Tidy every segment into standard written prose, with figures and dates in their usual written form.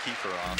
Kiefer off.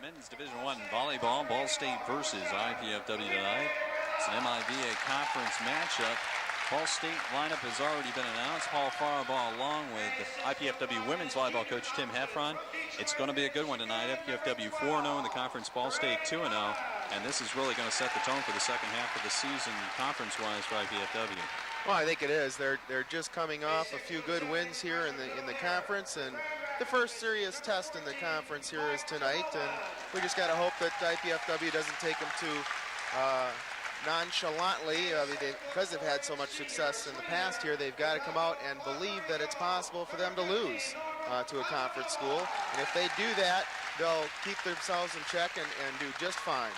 Men's Division I volleyball, Ball State versus IPFW tonight. It's an MIVA conference matchup. Ball State lineup has already been announced. Paul Faribaugh along with IPFW women's volleyball coach Tim Heffron. It's going to be a good one tonight. IPFW 4-0 in the conference, Ball State 2-0. And this is really going to set the tone for the second half of the season conference-wise for IPFW. Well, I think it is. They're just coming off a few good wins here in the conference, and the first serious test in the conference here is tonight, and we just got to hope that IPFW doesn't take them too nonchalantly. Because they've had so much success in the past here, they've got to come out and believe that it's possible for them to lose to a conference school. And if they do that, they'll keep themselves in check and do just fine.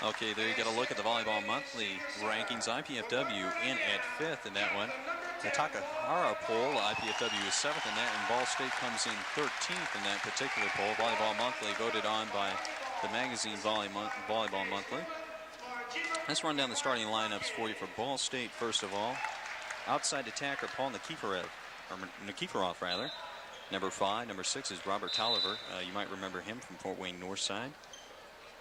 Okay, there you get a look at the Volleyball Monthly rankings. IPFW in at 5th in that one. The Takahara poll, IPFW is 7th in that, and Ball State comes in 13th in that particular poll. Volleyball Monthly voted on by the magazine Volleyball Monthly. Let's run down the starting lineups for you for Ball State, first of all. Outside attacker Paul Nikiforov, rather. Number 5. Number 6 is Robert Tolliver. You might remember him from Fort Wayne Northside.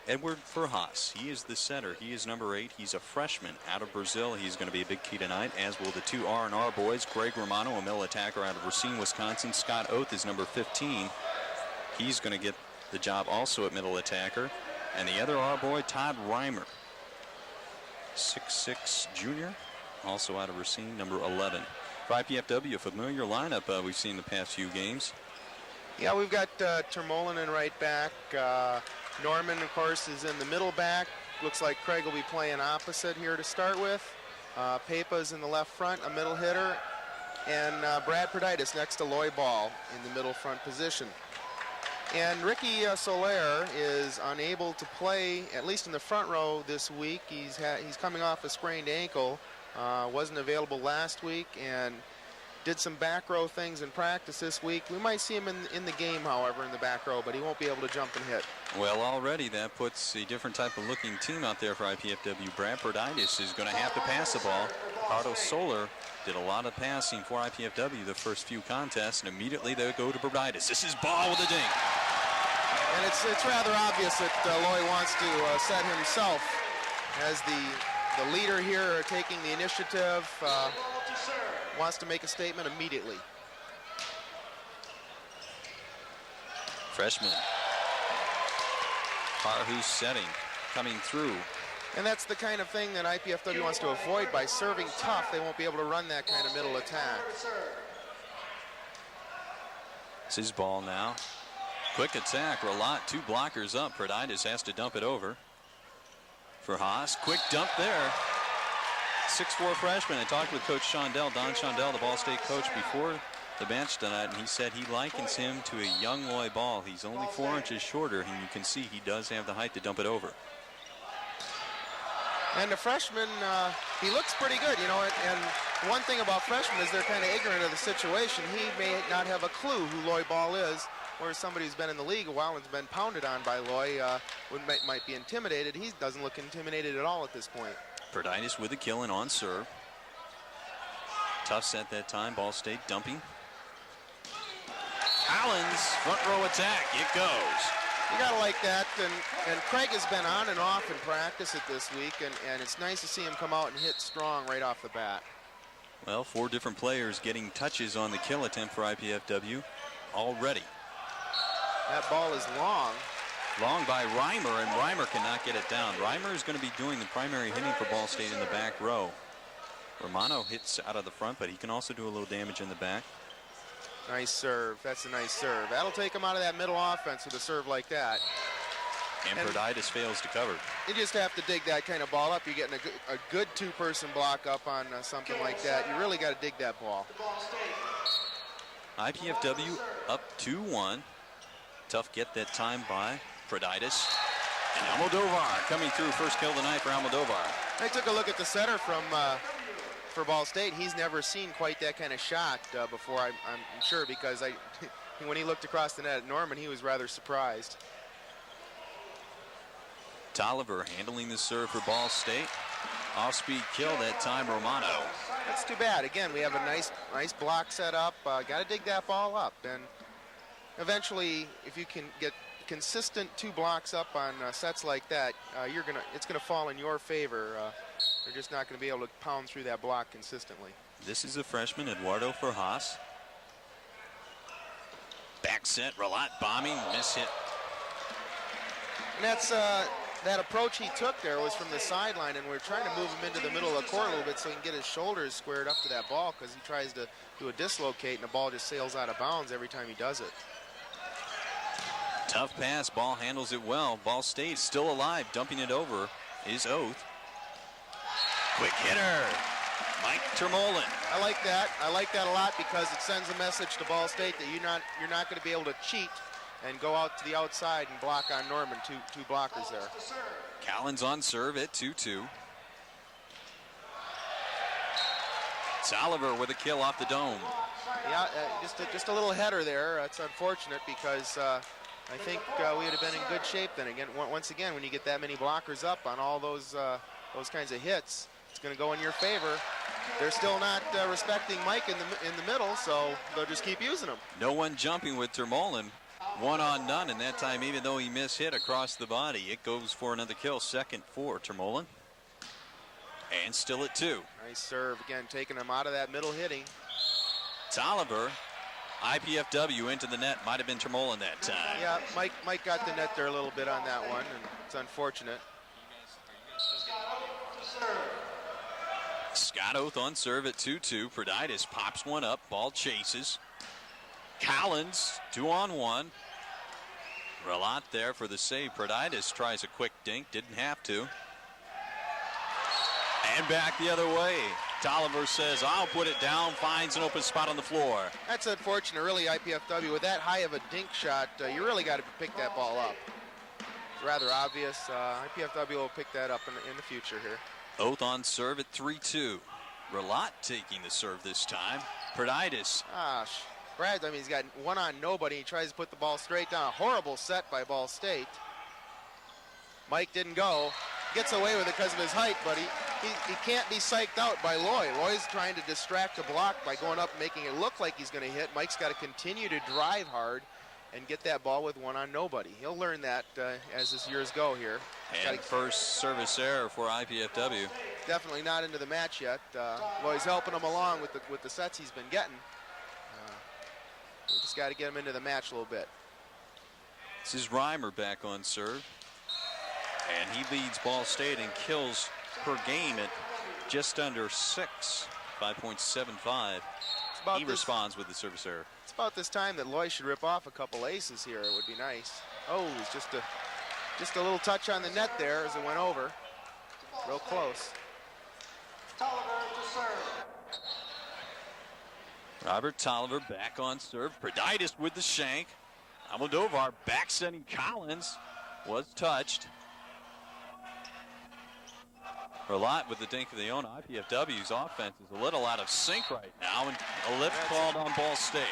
Edward Furhas, he is the setter. He is number 8. He's a freshman out of Brazil. He's going to be a big key tonight, as will the two R&R boys. Greg Romano, a middle attacker out of Racine, Wisconsin. Scott Oath is number 15. He's going to get the job also at middle attacker. And the other R boy, Todd Reimer, 6'6" junior, also out of Racine, number 11. For IPFW, a familiar lineup we've seen the past few games. Yeah, we've got Termolen in right back. Norman, of course, is in the middle back. Looks like Craig will be playing opposite here to start with. Pepa's in the left front, a middle hitter. And Brad Perditis next to Loy Ball in the middle front position. And Ricky Soler is unable to play, at least in the front row this week. He's coming off a sprained ankle. Wasn't available last week and did some back row things in practice this week. We might see him in the game, however, in the back row, but he won't be able to jump and hit. Well, already that puts a different type of looking team out there for IPFW. Brad Perditis is going to have to pass the ball. Ricardo Soler did a lot of passing for IPFW the first few contests, and immediately they go to Perditis. This is ball with a dink. And it's rather obvious that Loy wants to set himself as the leader here, taking the initiative. Wants to make a statement immediately. Freshman. Farhus setting, coming through. And that's the kind of thing that IPFW wants to avoid. By serving tough, they won't be able to run that kind of middle attack. It's his ball now. Quick attack, Ralat, 2 blockers up. Perditis has to dump it over. For Haas, quick dump there. 6'4" freshman. I talked with Coach Shondell, Don Shondell, the Ball State coach, before the match tonight, and he said he likens him to a young Loy Ball. He's only 4 inches shorter, and you can see he does have the height to dump it over. And the freshman, he looks pretty good, you know, and one thing about freshmen is they're kind of ignorant of the situation. He may not have a clue who Volleyball is, or somebody who's been in the league a while and's been pounded on by Loy might be intimidated. He doesn't look intimidated at all at this point. Perditis with a kill and on serve. Tough set that time. Ball State dumping. Collins, front row attack. It goes. You gotta like that, and Craig has been on and off in practice at this week, and it's nice to see him come out and hit strong right off the bat. Well, 4 different players getting touches on the kill attempt for IPFW already. That ball is long. Long by Reimer, and Reimer cannot get it down. Reimer is going to be doing the primary hitting for Ball State in the back row. Romano hits out of the front, but he can also do a little damage in the back. Nice serve. That's a nice serve. That'll take him out of that middle offense with a serve like that. And Perditis fails to cover. You just have to dig that kind of ball up. You're getting a good two-person block up on something like that. You really got to dig that ball. IPFW up 2-1. Tough get that time by Perditis. And Almodovar coming through. First kill tonight for Almodovar. I took a look at the setter for Ball State. He's never seen quite that kind of shot before, I'm sure, because when he looked across the net at Norman, he was rather surprised. Tolliver handling the serve for Ball State. Off-speed kill that time, Romano. That's too bad. Again, we have a nice block set up. Got to dig that ball up. And eventually, if you can get consistent 2 blocks up on sets like that, it's gonna fall in your favor. You're just not going to be able to pound through that block consistently. This is a freshman, Eduardo Forjas. Back set, Relat bombing, miss hit. And that's that approach he took there was from the sideline, and we're trying to move him into the middle of the court a little bit so he can get his shoulders squared up to that ball, because he tries to do a dislocate and the ball just sails out of bounds every time he does it. Tough pass, ball handles it well. Ball State still alive, dumping it over is Oath. Quick hitter, Mike Termolen. I like that. I like that a lot because it sends a message to Ball State that you're not going to be able to cheat and go out to the outside and block on Norman. Two blockers there. Collins on serve at 2-2. Tolliver with a kill off the dome. Yeah, just a little header there. It's unfortunate because I think we would have been in good shape then. Again, once again, when you get that many blockers up on all those kinds of hits, it's going to go in your favor. They're still not respecting Mike in the middle, so they'll just keep using him. No one jumping with Termolen. 1 on none, and that time, even though he missed hit across the body, it goes for another kill. Second for Termolen. And still at 2. Nice serve again, taking him out of that middle hitting. Tolliver, IPFW into the net. Might have been Termolen that time. Yeah, Mike got the net there a little bit on that one, and it's unfortunate. Scott Oath on serve at 2-2. Perditis pops one up. Ball chases. Collins 2-on-1. Relat there for the save. Perditis tries a quick dink. Didn't have to. And back the other way. Tolliver says, I'll put it down. Finds an open spot on the floor. That's unfortunate, really, IPFW. With that high of a dink shot, you really got to pick that ball up. It's rather obvious. IPFW will pick that up in the future here. Oath on serve at 3-2. Relat taking the serve this time. Perditis. Gosh, Brad, I mean, he's got 1 on nobody. He tries to put the ball straight down. A horrible set by Ball State. Mike didn't go. Gets away with it because of his height, but he can't be psyched out by Loy. Loy's trying to distract the block by going up and making it look like he's going to hit. Mike's got to continue to drive hard and get that ball with 1 on nobody. He'll learn that as his years go here. And first service error for IPFW. Definitely not into the match yet. Loy's helping him along with the sets he's been getting. We just got to get him into the match a little bit. This is Reimer back on serve. And he leads Ball State in kills per game at just under 6, 5.75. He responds with the service error. It's about this time that Loy should rip off a couple aces here. It would be nice. Oh, it's just a little touch on the net there as it went over. Real close. Tolliver to serve. Robert Tolliver back on serve. Perditis with the shank. Almodovar back sending Collins. Was touched. a lot with the dink of the own. IPFW's offense is a little out of sync right now, and a lift called on Ball State.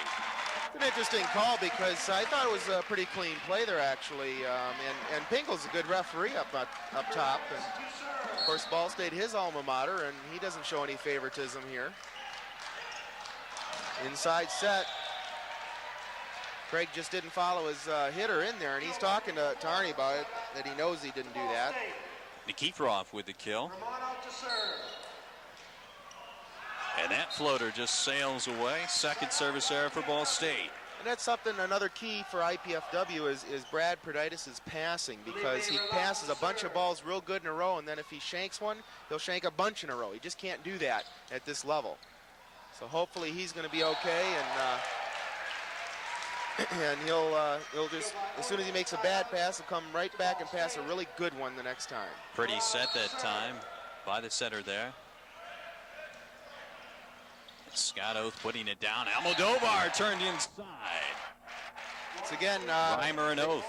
It's an interesting call because I thought it was a pretty clean play there, actually. And Pinkle's a good referee up top. And of course, Ball State, his alma mater, and he doesn't show any favoritism here. Inside set. Craig just didn't follow his hitter in there, and he's talking to Arnie about it, that he knows he didn't do that. Nikiforov with the kill. And that floater just sails away. Second service error for Ball State. And that's something, another key for IPFW is Brad Proditis' passing, because he passes a bunch of balls real good in a row, and then if he shanks one, he'll shank a bunch in a row. He just can't do that at this level. So hopefully he's going to be okay, and he'll just, as soon as he makes a bad pass, he'll come right back and pass a really good one the next time. Pretty set that time by the setter there. Scott Oath putting it down. Almodovar turned inside. It's again, Reimer and Oath.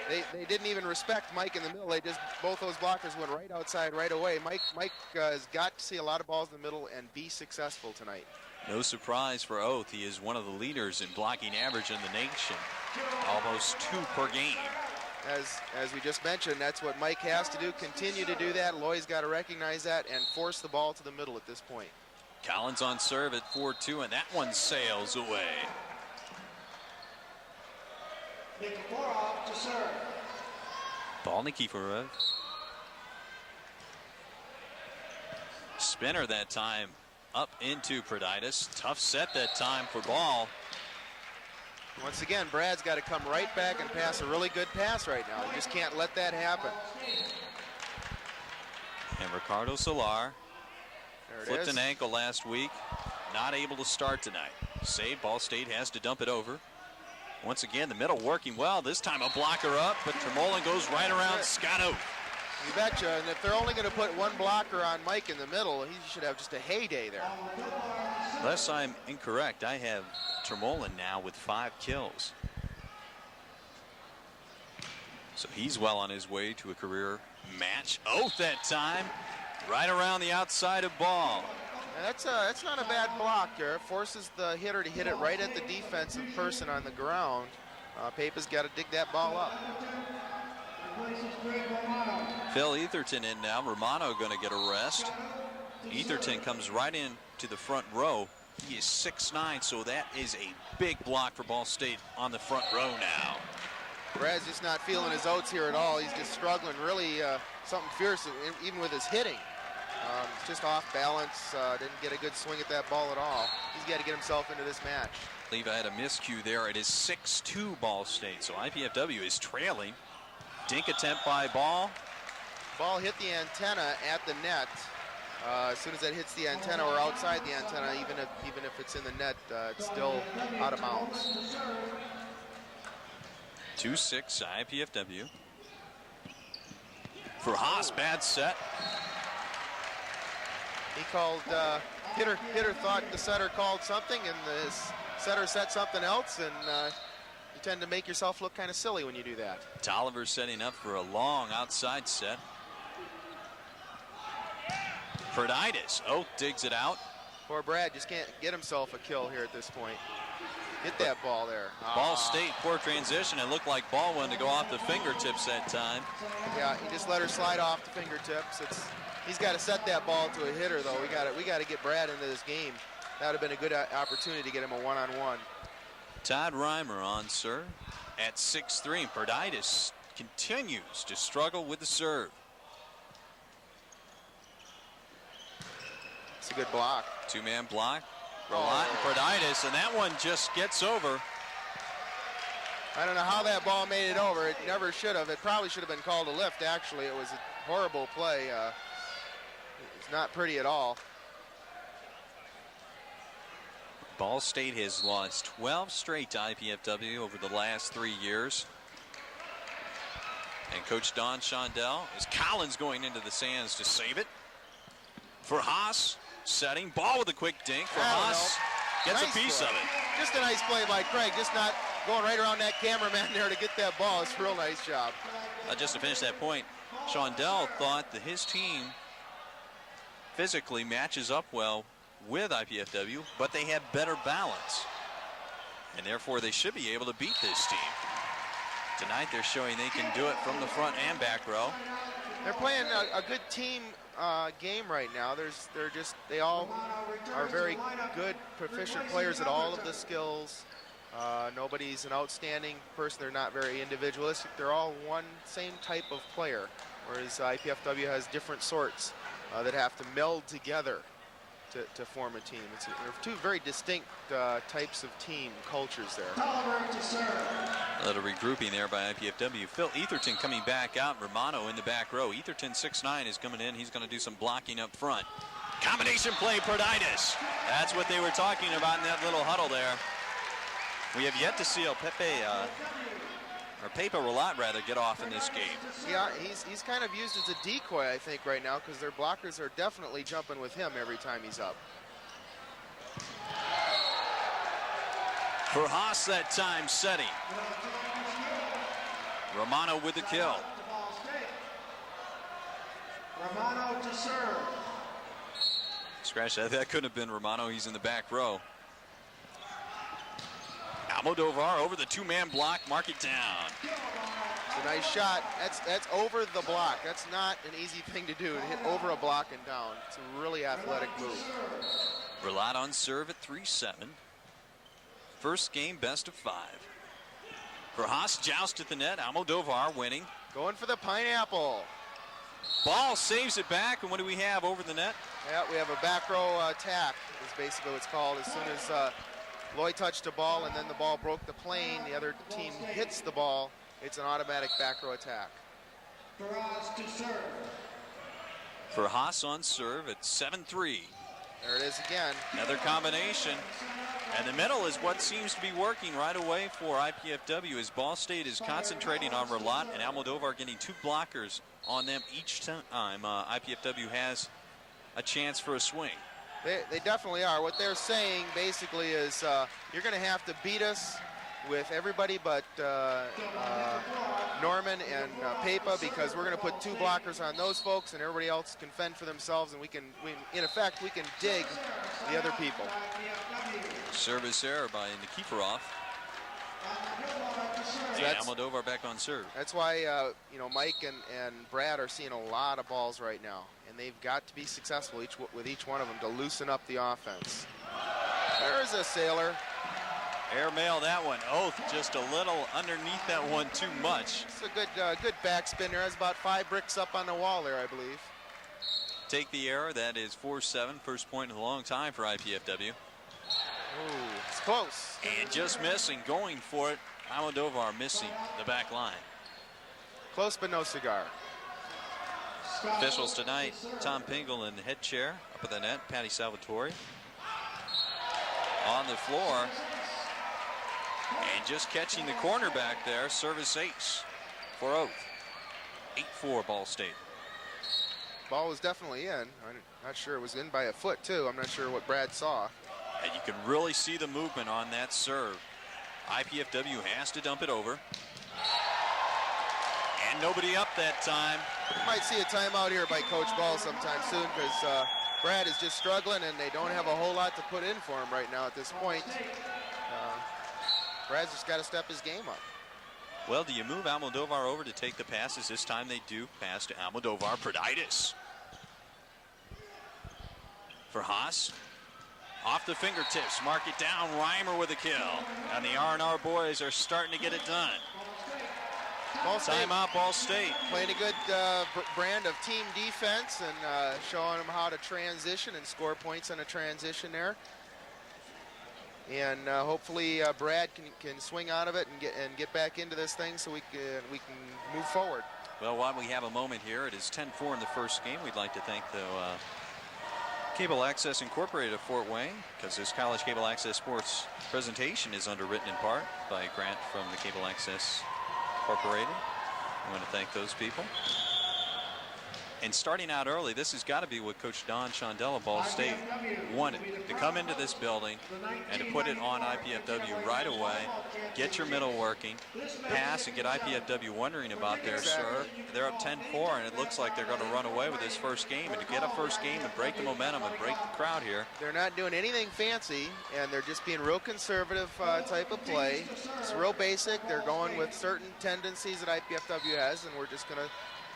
They didn't even respect Mike in the middle. They just, both those blockers went right outside right away. Mike has got to see a lot of balls in the middle and be successful tonight. No surprise for Oath. He is one of the leaders in blocking average in the nation. Almost 2 per game. As we just mentioned, that's what Mike has to do. Continue to do that. Loy's got to recognize that and force the ball to the middle at this point. Collins on serve at 4-2, and that one sails away. Nikiforov to serve. Ball Nikiforov. Spinner that time up into Proditis. Tough set that time for Ball. Once again, Brad's got to come right back and pass a really good pass right now. You just can't let that happen. And Ricardo Solar flipped an ankle last week. Not able to start tonight. Save. Ball State has to dump it over. Once again, the middle working well. This time a blocker up, but Tremolin goes right around Scott Oath. You betcha. And if they're only going to put one blocker on Mike in the middle, he should have just a heyday there. Unless I'm incorrect, I have Tremolin now with 5 kills. So he's well on his way to a career match. Oath that time, right around the outside of Ball. And that's not a bad block there. It forces the hitter to hit it right at the defensive person on the ground. Papa's got to dig that ball up. Phil Etherton in now. Romano going to get a rest. Etherton comes right in to the front row. He is 6'9", so that is a big block for Ball State on the front row now. Brad's just not feeling his oats here at all. He's just struggling really something fierce, even with his hitting. It's just off balance. Didn't get a good swing at that ball at all. He's got to get himself into this match. I believe I had a miscue there. It is 6-2 Ball State, so IPFW is trailing. Dink attempt by Ball. Ball hit the antenna at the net. As soon as that hits the antenna or outside the antenna, even if it's in the net, it's still out of bounds. 2-6 IPFW. For Haas, bad set. He called, hitter thought the setter called something, and the setter set something else, and you tend to make yourself look kind of silly when you do that. Tolliver setting up for a long outside set. Proditis. Oath digs it out. Poor Brad just can't get himself a kill here at this point. Hit that ball there. Ball State, poor transition. It looked like Ball wanted to go off the fingertips that time. Yeah, he just let her slide off the fingertips. He's got to set that ball to a hitter, though. We got to get Brad into this game. That would have been a good opportunity to get him a one-on-one. Todd Reimer on serve at 6'3". Proditis continues to struggle with the serve. It's a good block. 2-man block. Rolat and Proditis, and that one just gets over. I don't know how that ball made it over. It never should have. It probably should have been called a lift, actually. It was a horrible play. It's not pretty at all. Ball State has lost 12 straight to IPFW over the last 3 years. And Coach Don Shondell is Collins going into the sands to save it. For Haas, setting. Ball with a quick dink for Haas. Gets a piece of it. Just a nice play by Craig. Just not going right around that cameraman there to get that ball. It's a real nice job. Just to finish that point, Shondell thought that his team physically matches up well with IPFW, but they have better balance. And therefore, they should be able to beat this team. Tonight, they're showing they can do it from the front and back row. They're playing a good team game right now. They all are very good, proficient players at all of the skills. Nobody's an outstanding person. They're not very individualistic. They're all one same type of player, whereas IPFW has different sorts that have to meld together to form a team. They're two very distinct types of team cultures there. A little regrouping there by IPFW. Phil Etherton coming back out. Romano in the back row. Etherton 6'9" is coming in. He's going to do some blocking up front. Combination play, Perditis. That's what they were talking about in that little huddle there. We have yet to see Pepa Relat rather get off in this game. Yeah, he's kind of used as a decoy, I think, right now, because their blockers are definitely jumping with him every time he's up. For Haas that time setting. Romano with the kill. Romano to serve. Scratch that. That couldn't have been Romano. He's in the back row. Almodovar over the two-man block. Mark it down. It's a nice shot. That's over the block. That's not an easy thing to do, to hit over a block and down. It's a really athletic move. Relat on serve at 3-7. First game, best of 5. For Haas, joust at the net. Almodovar winning. Going for the pineapple. Ball saves it back, and what do we have over the net? Yeah, we have a back row attack, is basically what it's called. As soon as Lloyd touched the ball and then the ball broke the plane, the other team hits the ball, it's an automatic back row attack. For Haas on serve at 7-3. There it is again. Another combination. And the middle is what seems to be working right away for IPFW as Ball State is concentrating on Relat and Almodovar getting 2 blockers on them each time. IPFW has a chance for a swing. They definitely are. What they're saying basically is you're going to have to beat us with everybody but Norman and Pepa, because we're going to put 2 blockers on those folks and everybody else can fend for themselves, and in effect, we can dig the other people. Service error by Nikiforov. And Almodovar back on serve. That's why Mike and Brad are seeing a lot of balls right now, and they've got to be successful with each one of them to loosen up the offense. There's a sailor. Airmail that one. Oath just a little underneath that one too much. It's a good backspin there. That's about 5 bricks up on the wall there, I believe. Take the error. That is 4-7. First point in a long time for IPFW. Ooh, it's close. And just missing, going for it. Almodovar missing the back line. Close but no cigar. Officials tonight, Tom Pingle in the head chair. Up at the net, Patty Salvatore. On the floor. And just catching the corner back there, service ace for Oath. 8-4 Ball State. Ball was definitely in. I'm not sure it was in by a foot, too. I'm not sure what Brad saw. And you can really see the movement on that serve. IPFW has to dump it over. And nobody up that time. We might see a timeout here by Coach Ball sometime soon, because Brad is just struggling and they don't have a whole lot to put in for him right now at this point. Brad's just got to step his game up. Well, do you move Almodovar over to take the passes? This time they do. Pass to Almodovar. Perditis. For Haas. Off the fingertips. Mark it down. Reimer with a kill. And the R&R boys are starting to get it done. Ball State, timeout, Ball State. Playing a good brand of team defense and showing them how to transition and score points on a transition there. And hopefully Brad can swing out of it and get back into this thing so we can move forward. Well, while we have a moment here, it is 10-4 in the first game. We'd like to thank the Cable Access Incorporated of Fort Wayne, because this College Cable Access Sports presentation is underwritten in part by a grant from the Cable Access Incorporated. I want to thank those people. And starting out early, this has got to be what Coach Don Shondell of Ball State wanted, to come into this building and to put it on IPFW right away, get your middle working, pass, and get IPFW wondering about their serve. They're up 10-4, and it looks like they're going to run away with this first game. And to get a first game and break the momentum and break the crowd here. They're not doing anything fancy, and they're just being real conservative type of play. It's real basic. They're going with certain tendencies that IPFW has, and we're just going to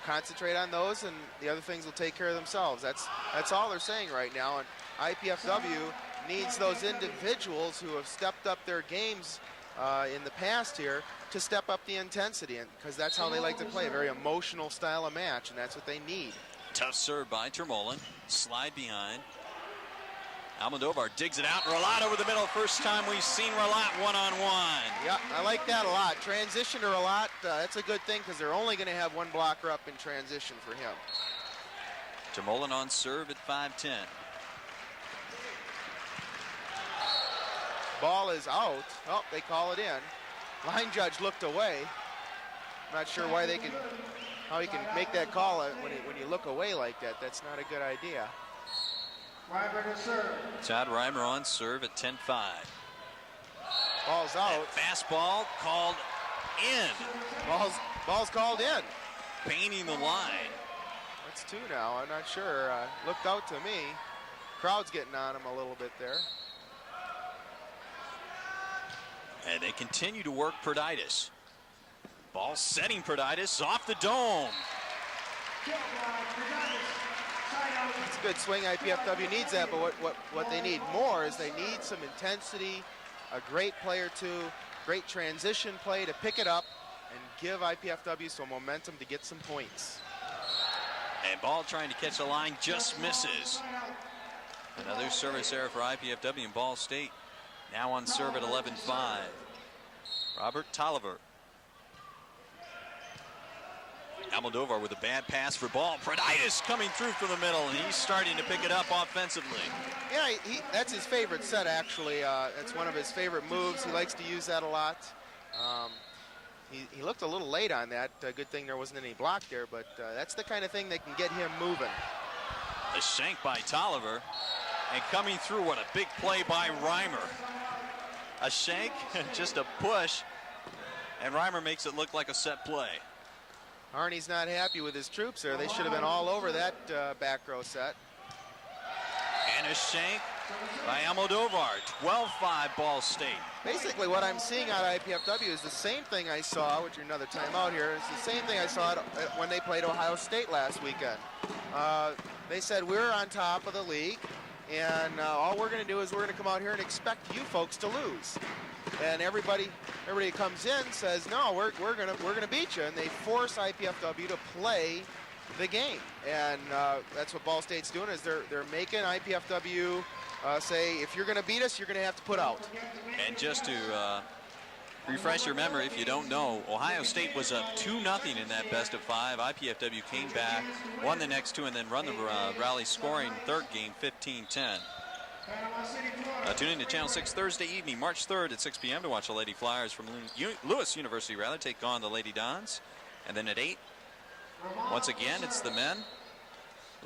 concentrate on those, and the other things will take care of themselves. That's all they're saying right now. And IPFW needs those individuals who have stepped up their games in the past here to step up the intensity, because that's how they like to play, a very emotional style of match, and that's what they need. Tough serve by Termolen. Slide behind. Almodovar digs it out. Ralat over the middle. First time we've seen Ralat one-on-one. Yeah, I like that a lot. Transition to Ralat, that's a good thing, because they're only going to have one blocker up in transition for him. Termolen on serve at 5-10. Ball is out. Oh, they call it in. Line judge looked away. Not sure why how he can make that call when you look away like that. That's not a good idea. Todd Reimer on serve at 10-5. Ball's out. Fastball called in. Ball's called in. Painting the line. That's two now. I'm not sure. Looked out to me. Crowd's getting on him a little bit there. And they continue to work Perditis. Ball setting Perditis off the dome. It's a good swing. IPFW needs that, but what they need more is they need some intensity, a great play or two, great transition play to pick it up and give IPFW some momentum to get some points. And Ball trying to catch the line, just misses. Another service error for IPFW and Ball State. Now on serve at 11-5. Robert Tolliver. Almodovar with a bad pass for Ball. Perditis coming through from the middle, and he's starting to pick it up offensively. Yeah, that's his favorite set, actually. It's one of his favorite moves. He likes to use that a lot. He looked a little late on that. Good thing there wasn't any block there, but that's the kind of thing that can get him moving. A shank by Tolliver, and coming through, what a big play by Reimer. A shank, just a push, and Reimer makes it look like a set play. Arnie's not happy with his troops there. They should have been all over that back row set. And a shank by Almodovar. 12-5 Ball State. Basically what I'm seeing out of IPFW is the same thing I saw, which is another timeout here, is the same thing I saw when they played Ohio State last weekend. They said we're on top of the league, and all we're going to do is we're going to come out here and expect you folks to lose. And everybody comes in says, no, we're gonna beat you, and they force IPFW to play the game. And that's what Ball State's doing, is they're making IPFW say, if you're gonna beat us, you're gonna have to put out. And just to refresh your memory, if you don't know, Ohio State was up 2-0 in that best of 5. IPFW came back, won the next two, and then run the rally scoring third game 15-10. Tune in to Channel 6 Thursday evening, March 3rd at 6 p.m. to watch the Lady Flyers from Lewis University take on the Lady Dons. And then at 8, once again, it's the men,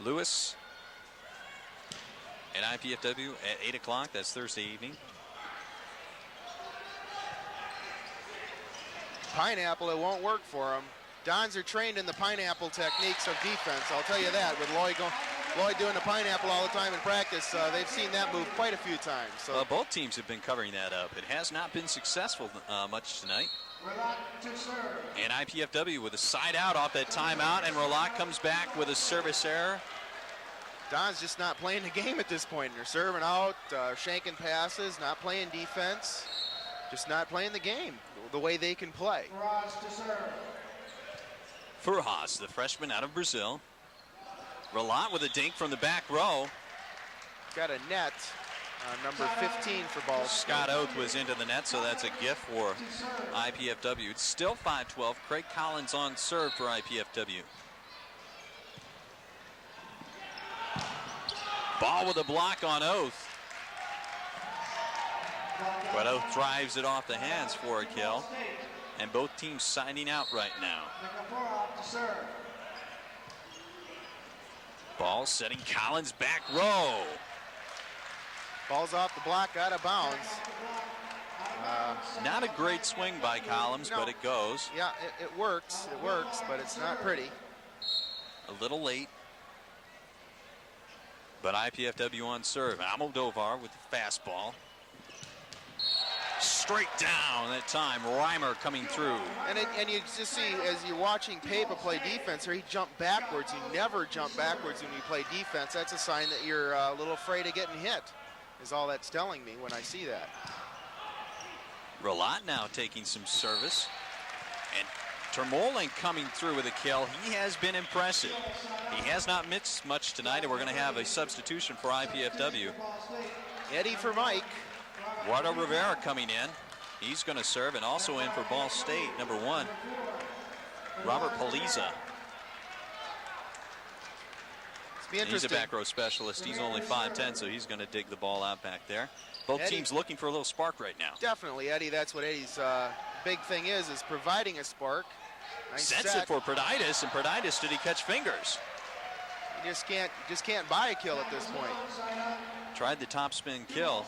Lewis and IPFW at 8 o'clock. That's Thursday evening. Pineapple, it won't work for them. Dons are trained in the pineapple techniques of defense, I'll tell you that. With Lloyd doing the pineapple all the time in practice, they've seen that move quite a few times. So both teams have been covering that up. It has not been successful much tonight. And IPFW with a side out off that timeout, and Ralat comes back with a service error. Don's just not playing the game at this point. They're serving out, shanking passes, not playing defense, just not playing the game the way they can play. Furhas, the freshman out of Brazil. Ralat with a dink from the back row. Got a net, number 15 for Ball State. Scott Oath was into the net, so that's a gift for IPFW. It's still 5-12. Craig Collins on serve for IPFW. Ball with a block on Oath. But Oath drives it off the hands for a kill. And both teams siding out right now. Ball setting Collins back row. Ball's off the block, out of bounds. Not a great swing by Collins, no. but it goes. Yeah, it works. It works, but it's not pretty. A little late. But IPFW on serve. Almodovar with the fastball. Straight down that time. Reimer coming through. And you just see, as you're watching Pepa play defense, or he jumped backwards. You never jump backwards when you play defense. That's a sign that you're a little afraid of getting hit, is all that's telling me when I see that. Relat now taking some service. And Termolen coming through with a kill. He has been impressive. He has not missed much tonight, and we're going to have a substitution for IPFW. Eddie for Mike. Eduardo Rivera coming in. He's going to serve, and also in for Ball State, number 1, Robert Paliza. He's a back row specialist. He's only 5'10", so he's going to dig the ball out back there. Both teams looking for a little spark right now. Definitely, Eddie. That's what Eddie's big thing is providing a spark. Nice Sets set. it for Proditis, and Proditis, did he catch fingers? You just can't buy a kill at this point. Tried the topspin kill.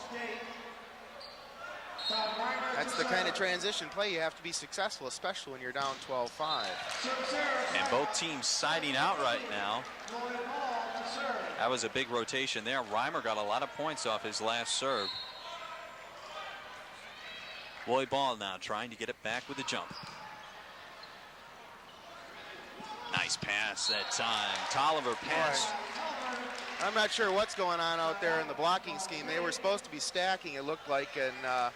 That's the kind of transition play you have to be successful, especially when you're down 12-5. And both teams siding out right now. That was a big rotation there. Reimer got a lot of points off his last serve. Volleyball now trying to get it back with a jump. Nice pass that time. Tolliver passed. I'm not sure what's going on out there in the blocking scheme. They were supposed to be stacking, it looked like, and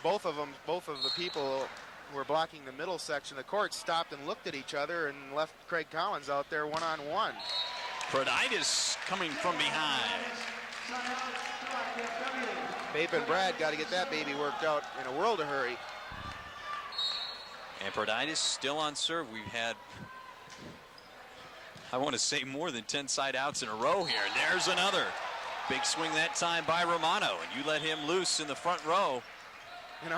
both of the people who were blocking the middle section of the court stopped and looked at each other and left Craig Collins out there one-on-one. Proditis coming from behind. Bape and Brad got to get that baby worked out in a world of hurry. And Proditis still on serve. We've had, I want to say, more than 10 side outs in a row here. And there's another big swing that time by Romano. And you let him loose in the front row. And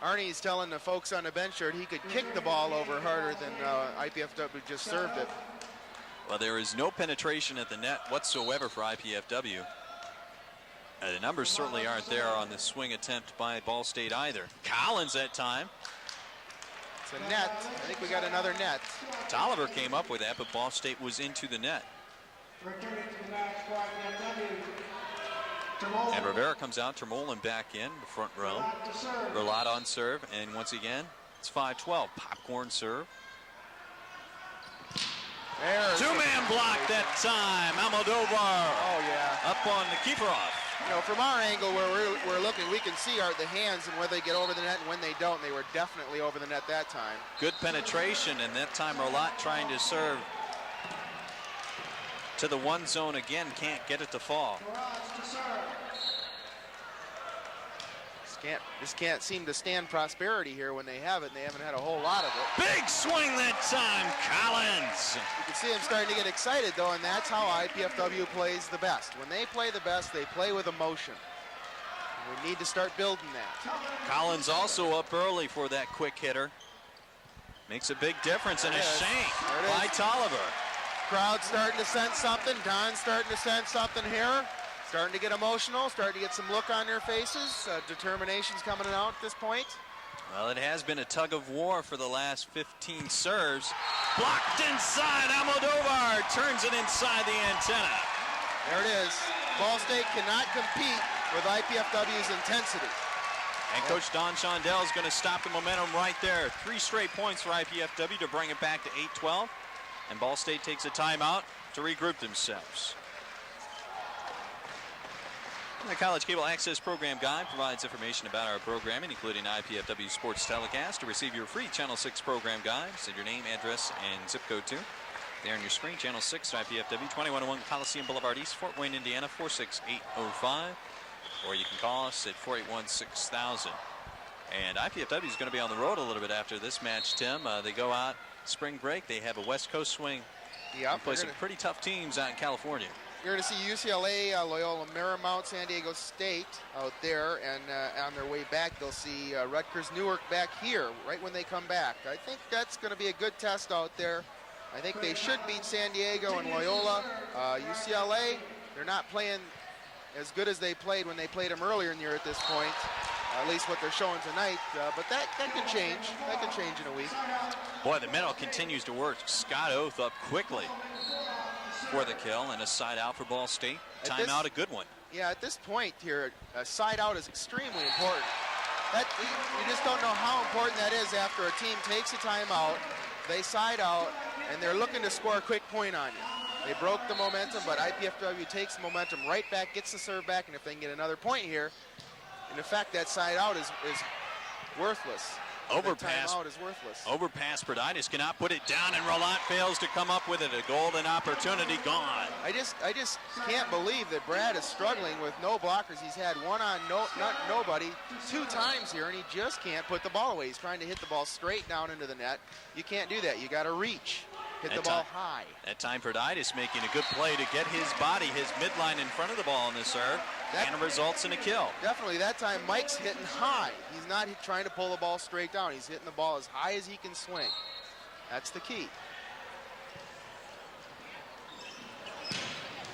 Arnie's telling the folks on the bench that he could kick the ball over harder than IPFW just served it. Well, there is no penetration at the net whatsoever for IPFW. The numbers certainly aren't there on the swing attempt by Ball State either. Collins that time. It's a net. I think we got another net. Tolliver came up with that, but Ball State was into the net. And Rivera comes out. Termolen back in the front row. Relat on serve, and once again, it's 5-12. Popcorn serve. Two-man block that time. Almodovar. Oh, yeah. Up on the keeper off. You know, from our angle where we're looking, we can see the hands and where they get over the net and when they don't. They were definitely over the net that time. Good penetration, and that time Relat trying to serve to the one zone again. Can't get it to fall. Just can't seem to stand prosperity here when they have it, and they haven't had a whole lot of it. Big swing that time, Collins. You can see him starting to get excited, though, and that's how IPFW plays the best. When they play the best, they play with emotion. And we need to start building that. Collins also up early for that quick hitter. Makes a big difference, and a shank by Tolliver. Crowd's starting to sense something. Don's starting to sense something here. Starting to get emotional, starting to get some look on their faces. Determination's coming out at this point. Well, it has been a tug of war for the last 15 serves. Blocked inside. Almodovar turns it inside the antenna. There it is. Ball State cannot compete with IPFW's intensity. And Coach Don Shondell is going to stop the momentum right there. 3 straight points for IPFW to bring it back to 8-12. And Ball State takes a timeout to regroup themselves. The College Cable Access Program Guide provides information about our programming, including IPFW Sports Telecast. To receive your free Channel 6 program guide, send your name, address, and zip code to. There on your screen, Channel 6 IPFW, 2101 Coliseum Boulevard East, Fort Wayne, Indiana, 46805. Or you can call us at 481-6000. And IPFW is going to be on the road a little bit after this match, Tim. They go out spring break. They have a West Coast swing. Yep, they play some pretty tough teams out in California. You're going to see UCLA, Loyola Marymount, San Diego State out there, and on their way back, they'll see Rutgers Newark back here right when they come back. I think that's going to be a good test out there. I think they should beat San Diego and Loyola. UCLA, they're not playing as good as they played when they played them earlier in the year at this point. At least what they're showing tonight. But that can change. That can change in a week. Boy, the middle continues to work. Scott Oath up quickly for the kill, and a side out for Ball State. Timeout, a good one. Yeah, at this point here, a side out is extremely important. You just don't know how important that is after a team takes a timeout, they side out, and they're looking to score a quick point on you. They broke the momentum, but IPFW takes the momentum right back, gets the serve back, and if they can get another point here, in effect, that side out is worthless. Overpass. Timeout is worthless. Overpass. Perditis cannot put it down, and Rolat fails to come up with it. A golden opportunity gone. I just can't believe that Brad is struggling with no blockers. He's had one on nobody 2 times here, and he just can't put the ball away. He's trying to hit the ball straight down into the net. You can't do that. You got to reach. Hit the ball high. That time Perditis making a good play to get his body, his midline in front of the ball on the serve, and it results in a kill. Definitely. That time Mike's hitting high. He's not trying to pull the ball straight down. He's hitting the ball as high as he can swing. That's the key.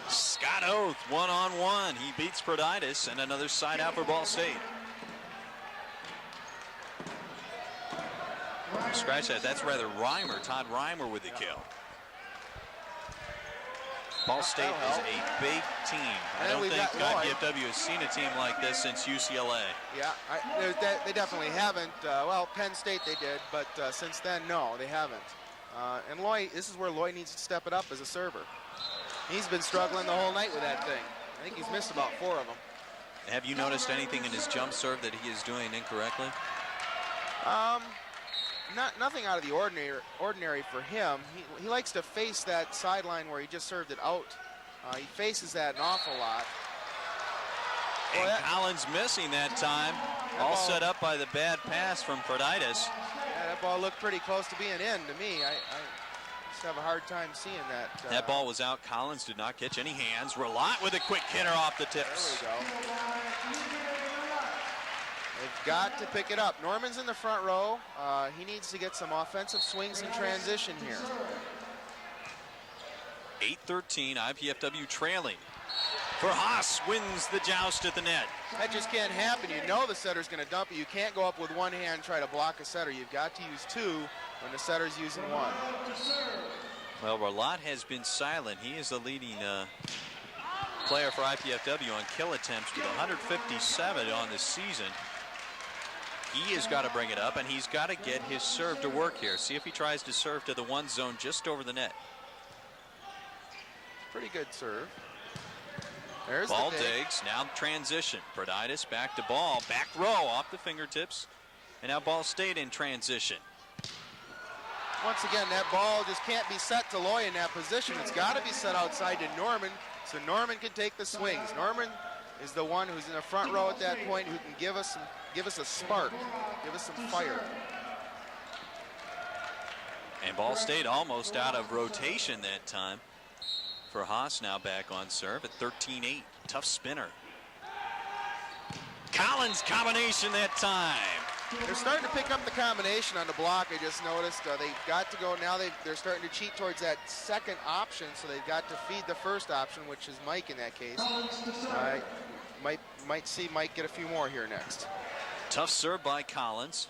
Scott Oath, 1-on-1. He beats Perditis, and another side out for Ball State. Scratch that. That's rather Reimer. Todd Reimer with the kill. Ball State is a big team. I don't think IPFW has seen a team like this since UCLA. Yeah, they definitely haven't. Well, Penn State they did, but since then, no, they haven't. And Loy, this is where Loy needs to step it up as a server. He's been struggling the whole night with that thing. I think he's missed about 4 of them. Have you noticed anything in his jump serve that he is doing incorrectly? Nothing out of the ordinary for him. He likes to face that sideline where he just served it out. He faces that an awful lot. And Collins missing that time. All set up by the bad pass from Perditis. Yeah, that ball looked pretty close to being in to me. I just have a hard time seeing that. That ball was out. Collins did not catch any hands. Rolat with a quick hitter off the tips. There we go. They've got to pick it up. Norman's in the front row. He needs to get some offensive swings in transition here. 8-13, IPFW trailing. For Haas, wins the joust at the net. That just can't happen. You know the setter's going to dump it. You can't go up with one hand and try to block a setter. You've got to use 2 when the setter's using 1. Well, Rolat has been silent. He is the leading player for IPFW on kill attempts with 157 on the season. He has got to bring it up, and he's got to get his serve to work here. See if he tries to serve to the 1 zone just over the net. Pretty good serve. There's ball the digs, now transition. Perditis back to ball, back row off the fingertips. And now Ball State in transition. Once again, that ball just can't be set to Loy in that position. It's got to be set outside to Norman, so Norman can take the swings. Norman is the one who's in the front row at that point who can give us a spark, give us some fire. And Ball State almost out of rotation that time. For Haas now back on serve at 13-8. Tough spinner. Collins combination that time. They're starting to pick up the combination on the block. I just noticed they've got to go now. They're starting to cheat towards that second option, so they've got to feed the first option, which is Mike in that case. Might see Mike get a few more here next. Tough serve by Collins.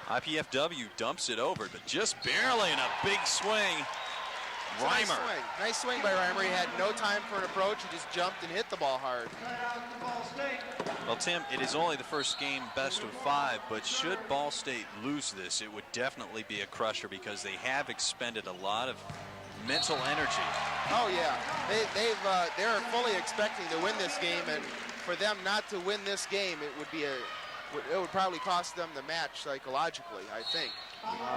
IPFW dumps it over, but just barely in a big swing. Reimer. Nice swing by Reimer. He had no time for an approach. He just jumped and hit the ball hard. Well, Tim, it is only the first game best of 5, but should Ball State lose this, it would definitely be a crusher because they have expended a lot of mental energy. Oh yeah, they're fully expecting to win this game, and for them not to win this game, it would probably cost them the match psychologically, I think.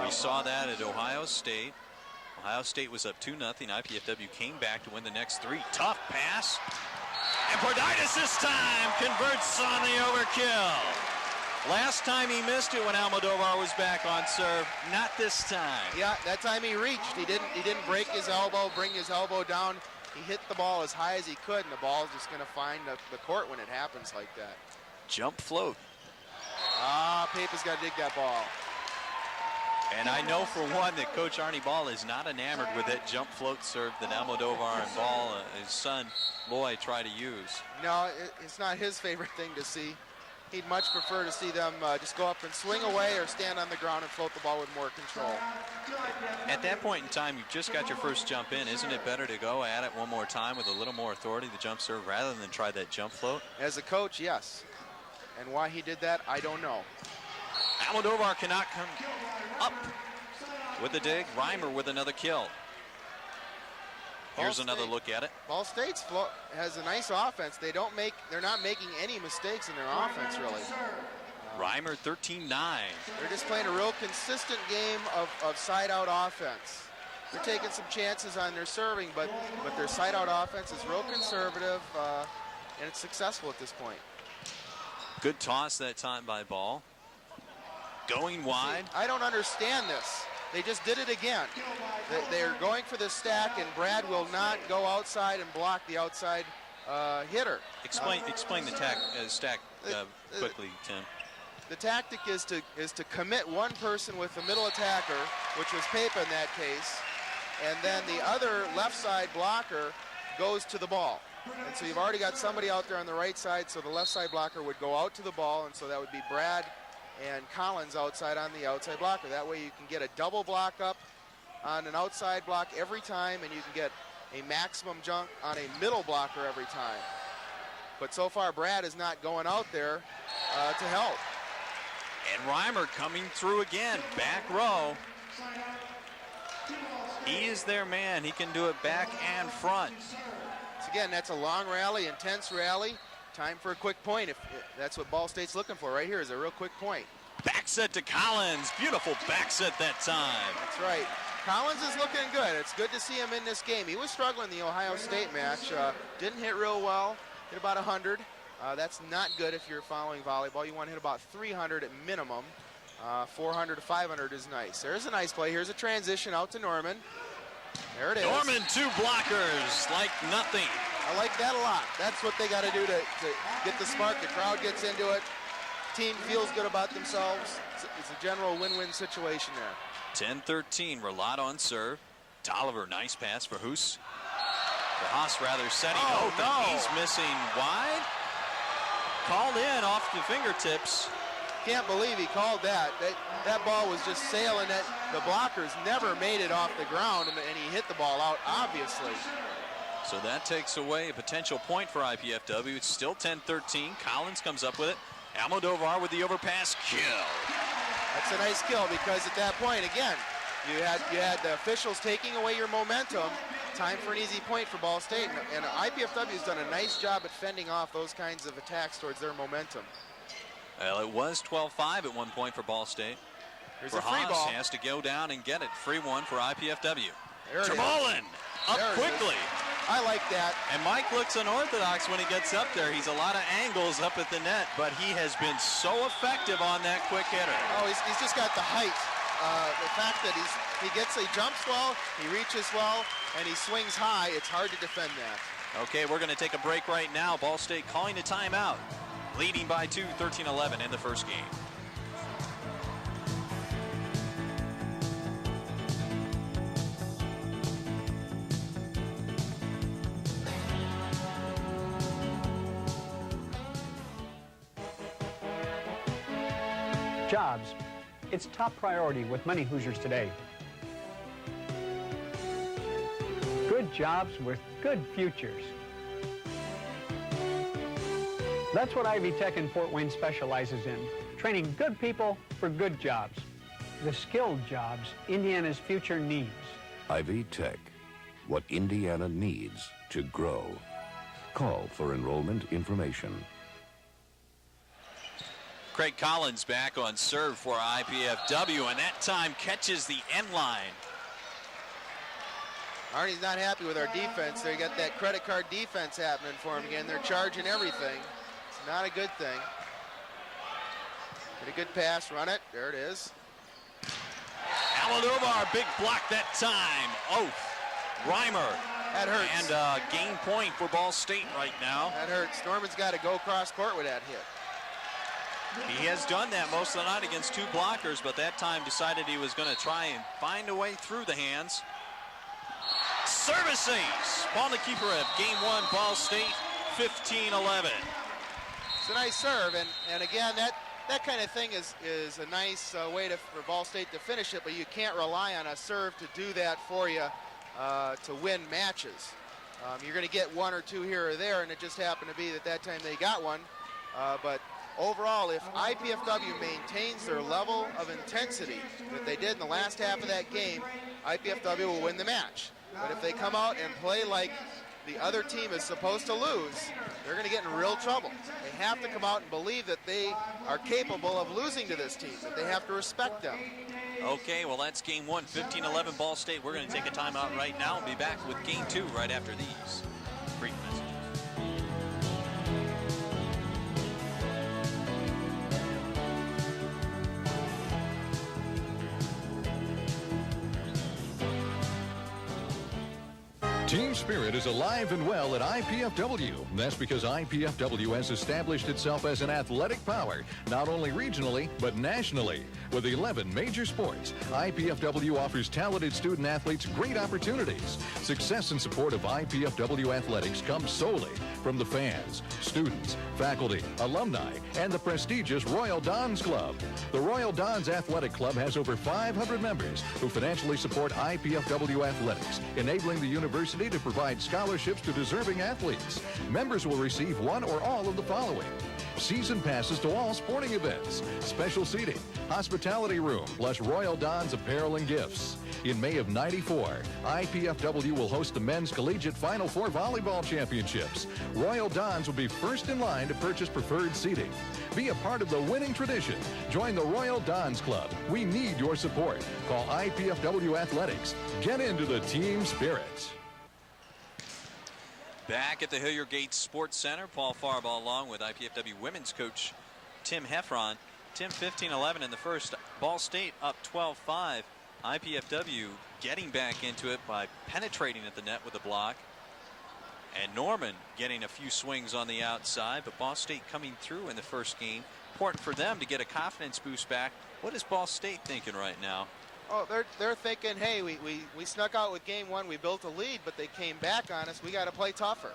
We saw that at Ohio State. Ohio State was up 2-0. IPFW came back to win the next 3. Tough pass. And Perditis this time converts on the overkill. Last time he missed it when Almodovar was back on serve. Not this time. Yeah, that time he reached. He didn't break his elbow, bring his elbow down. He hit the ball as high as he could, and the ball's just going to find the court when it happens like that. Jump float. Papa's got to dig that ball. And I know for one that Coach Arnie Ball is not enamored with that jump float serve that Almodovar and Ball, his son, Loy, try to use. No, it's not his favorite thing to see. He'd much prefer to see them just go up and swing away or stand on the ground and float the ball with more control. At that point in time, you've just got your first jump in. Isn't it better to go at it one more time with a little more authority, the jump serve, rather than try that jump float? As a coach, yes. And why he did that, I don't know. Almodovar cannot come up with the dig. Reimer with another kill. Here's another look at it. Ball State has a nice offense. They're not making any mistakes in their offense, really. Reimer 13-9. They're just playing a real consistent game of side-out offense. They're taking some chances on their serving, but their side-out offense is real conservative, and it's successful at this point. Good toss that time by Ball. Going wide. See, I don't understand this. They just did it again. They're going for the stack, and Brad will not go outside and block the outside hitter. Explain the stack quickly, Tim. The tactic is to commit one person with the middle attacker, which was Pepa in that case, and then the other left side blocker goes to the ball. And so you've already got somebody out there on the right side, so the left side blocker would go out to the ball, and so that would be Brad and Collins outside on the outside blocker. That way you can get a double block up on an outside block every time, and you can get a maximum jump on a middle blocker every time. But so far, Brad is not going out there to help. And Reimer coming through again, back row. He is their man. He can do it back and front. So again, that's a long rally, intense rally. Time for a quick point. If that's what Ball State's looking for right here, is a real quick point. Back set to Collins. Beautiful back set that time. That's right. Collins is looking good. It's good to see him in this game. He was struggling in the Ohio State match. Didn't hit real well. Hit about 100. That's not good if you're following volleyball. You want to hit about 300 at minimum. 400 to 500 is nice. There's a nice play. Here's a transition out to Norman. There it is. Norman, two blockers like nothing. I like that a lot. That's what they got to do to get the spark. The crowd gets into it. Team feels good about themselves. It's a general win-win situation there. 10-13, Relat on serve. Tolliver, nice pass for Hoos. For Haas rather setting open. No. He's missing wide. Called in off the fingertips. Can't believe he called that. That ball was just sailing. The blockers never made it off the ground, and he hit the ball out, obviously. So that takes away a potential point for IPFW. It's still 10-13. Collins comes up with it. Almodovar with the overpass kill. That's a nice kill because at that point, again, you had the officials taking away your momentum. Time for an easy point for Ball State. And IPFW has done a nice job at fending off those kinds of attacks towards their momentum. Well, it was 12-5 at one point for Ball State. Here's a free ball. Has to go down and get it. Free one for IPFW. Termolen up quickly. I like that. And Mike looks unorthodox when he gets up there. He's a lot of angles up at the net, but he has been so effective on that quick hitter. Oh, he's just got the height. The fact that he jumps well, he reaches well, and he swings high, it's hard to defend that. Okay, we're going to take a break right now. Ball State calling a timeout, leading by 2, 13-11 in the first game. Jobs. It's top priority with many Hoosiers today. Good jobs with good futures. That's what Ivy Tech in Fort Wayne specializes in, training good people for good jobs. The skilled jobs Indiana's future needs. Ivy Tech, what Indiana needs to grow. Call for enrollment information. Craig Collins back on serve for IPFW, and that time catches the end line. Arnie's not happy with our defense. They got that credit card defense happening for him again. They're charging everything. It's not a good thing. Get a good pass, run it. There it is. Almodovar, big block that time. Reimer. That hurts. And game point for Ball State right now. That hurts. Norman's got to go cross court with that hit. He has done that most of the night against 2 blockers, but that time decided he was going to try and find a way through the hands. Service ace. Paul Nikiforev, game 1, Ball State, 15-11. It's a nice serve, and again, that kind of thing is a nice way for Ball State to finish it, but you can't rely on a serve to do that for you to win matches. You're going to get 1 or 2 here or there, and it just happened to be that time they got one. But overall, if IPFW maintains their level of intensity that they did in the last half of that game, IPFW will win the match. But if they come out and play like the other team is supposed to lose, they're going to get in real trouble. They have to come out and believe that they are capable of losing to this team, that they have to respect them. Okay, well, that's game 1, 15-11 Ball State. We're going to take a timeout right now and be back with game 2 right after these brief messages. Team spirit is alive and well at IPFW. That's because IPFW has established itself as an athletic power, not only regionally, but nationally. With 11 major sports, IPFW offers talented student athletes great opportunities. Success and support of IPFW athletics comes solely from the fans, students, faculty, alumni, and the prestigious Royal Dons Club. The Royal Dons Athletic Club has over 500 members who financially support IPFW athletics, enabling the university to provide scholarships to deserving athletes. Members will receive one or all of the following: season passes to all sporting events, special seating, hospitality room, plus Royal Dons apparel and gifts. In May of '94, IPFW will host the men's collegiate Final Four volleyball championships. Royal Dons will be first in line to purchase preferred seating. Be a part of the winning tradition. Join the Royal Dons Club. We need your support. Call IPFW Athletics. Get into the team spirit. Back at the Hillier Gates Sports Center, Paul Farbaugh along with IPFW women's coach Tim Heffron. Tim, 15-11 in the first. Ball State up 12-5. IPFW getting back into it by penetrating at the net with a block. And Norman getting a few swings on the outside, but Ball State coming through in the first game. Important for them to get a confidence boost back. What is Ball State thinking right now? Oh, they're thinking, hey, we snuck out with game 1, we built a lead, but they came back on us. We got to play tougher.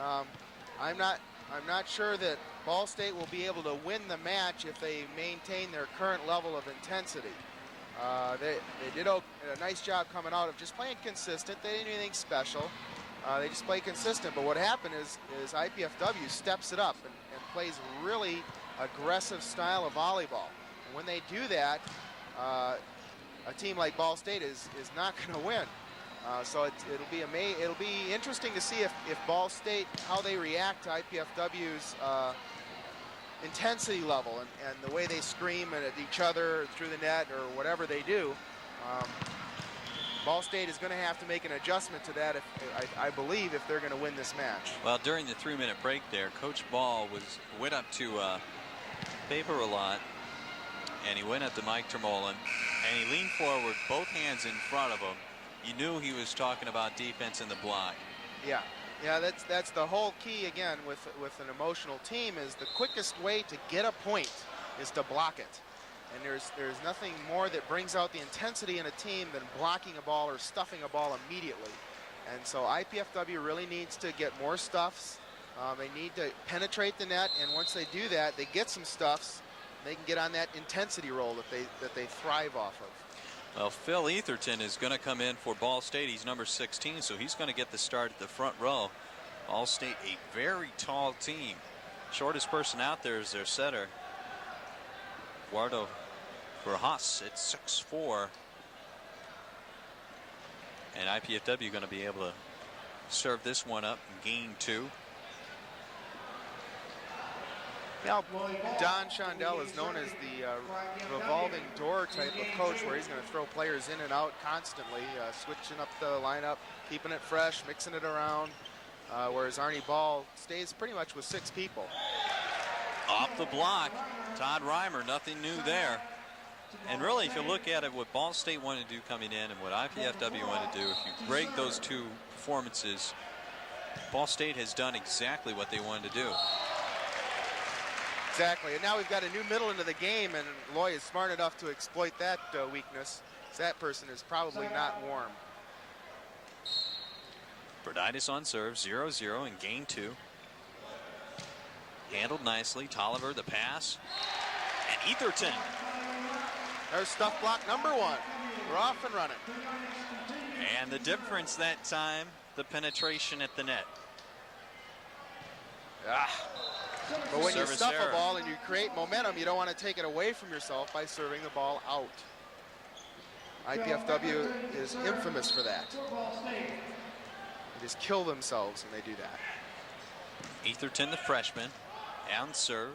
I'm not sure that Ball State will be able to win the match if they maintain their current level of intensity. They did a nice job coming out of just playing consistent. They didn't do anything special. They just play consistent. But what happened is IPFW steps it up and plays really aggressive style of volleyball. And when they do that, a team like Ball State is not going to win. So it'll be interesting to see if Ball State, how they react to IPFW's intensity level and the way they scream at each other through the net or whatever they do. Ball State is going to have to make an adjustment to that, I believe, if they're going to win this match. Well, during the 3-minute break there, Coach Ball went up to Paper a lot, and he went up to Mike Termolen, and he leaned forward, both hands in front of him. You knew he was talking about defense in the block. Yeah, that's the whole key again with an emotional team, is the quickest way to get a point is to block it. And there's nothing more that brings out the intensity in a team than blocking a ball or stuffing a ball immediately. And so IPFW really needs to get more stuffs. They need to penetrate the net, and once they do that, they get some stuffs. They can get on that intensity roll that they thrive off of. Well, Phil Etherton is going to come in for Ball State. He's number 16, so he's going to get the start at the front row. Ball State, a very tall team. Shortest person out there is their setter, Eduardo Verhaas at 6'4". And IPFW going to be able to serve this one up and gain 2. Now, Don Shondell is known as the revolving door type of coach, where he's going to throw players in and out constantly, switching up the lineup, keeping it fresh, mixing it around, whereas Arnie Ball stays pretty much with 6 people. Off the block, Todd Reimer, nothing new there. And really, if you look at it, what Ball State wanted to do coming in and what IPFW wanted to do, if you break those 2 performances, Ball State has done exactly what they wanted to do. Exactly, and now we've got a new middle into the game, and Loy is smart enough to exploit that weakness. That person is probably not warm. Berditis on serve, 0-0 in game 2. Handled nicely. Tolliver the pass. And Etherton. There's stuff block number 1. We're off and running. And the difference that time, the penetration at the net. But when you stuff a ball and you create momentum, you don't want to take it away from yourself by serving the ball out. IPFW is infamous for that. They just kill themselves when they do that. Etherton, the freshman, on serve.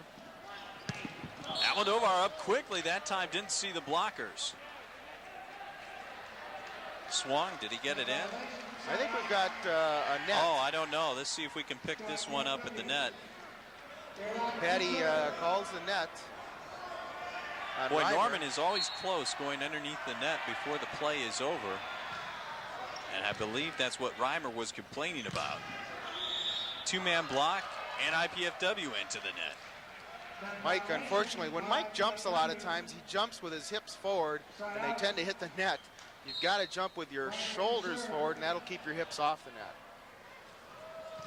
Almodovar up quickly that time, didn't see the blockers. Swung, did he get it in? I think we've got a net. Oh, I don't know. Let's see if we can pick this one up at the net. Patty calls the net. Boy, Norman is always close going underneath the net before the play is over. And I believe that's what Reimer was complaining about. 2-man block and IPFW into the net. Mike, unfortunately, when Mike jumps a lot of times, he jumps with his hips forward, and they tend to hit the net. You've got to jump with your shoulders forward, and that'll keep your hips off the net.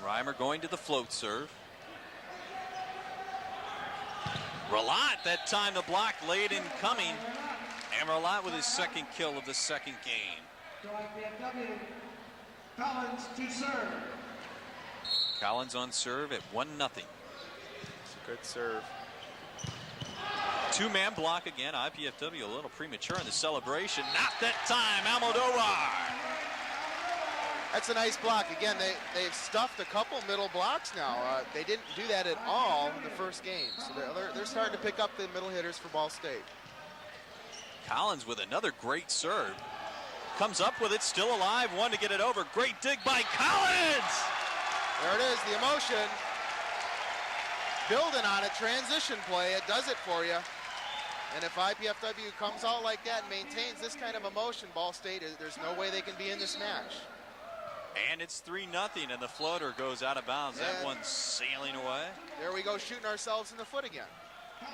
Reimer going to the float serve. Ralat, that time the block late in coming. And Ralat with his second kill of the second game. Collins to serve. Collins on serve at 1-0. It's a good serve. 2-man block again. IPFW a little premature in the celebration. Not that time, Almodovar. That's a nice block. Again, they've stuffed a couple middle blocks now. They didn't do that at all in the first game. So they're starting to pick up the middle hitters for Ball State. Collins with another great serve. Comes up with it, still alive, one to get it over. Great dig by Collins! There it is, the emotion. Building on a transition play, it does it for you. And if IPFW comes out like that and maintains this kind of emotion, Ball State, there's no way they can be in this match. And it's 3-0, and the floater goes out of bounds. And that one's sailing away. There we go, shooting ourselves in the foot again.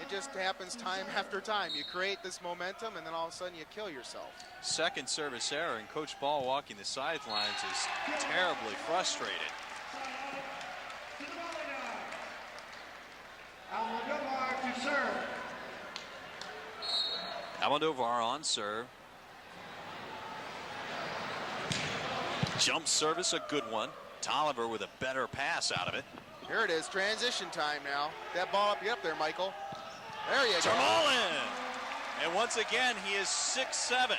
It just happens time after time. You create this momentum, and then all of a sudden you kill yourself. Second service error, and Coach Ball walking the sidelines is terribly frustrated. Almodovar to serve. Almodovar on serve. Jump service, a good one. Tolliver with a better pass out of it. Here it is, transition time now. That ball up, get up there, Michael. There you go. Termolin. And once again, he is 6'7".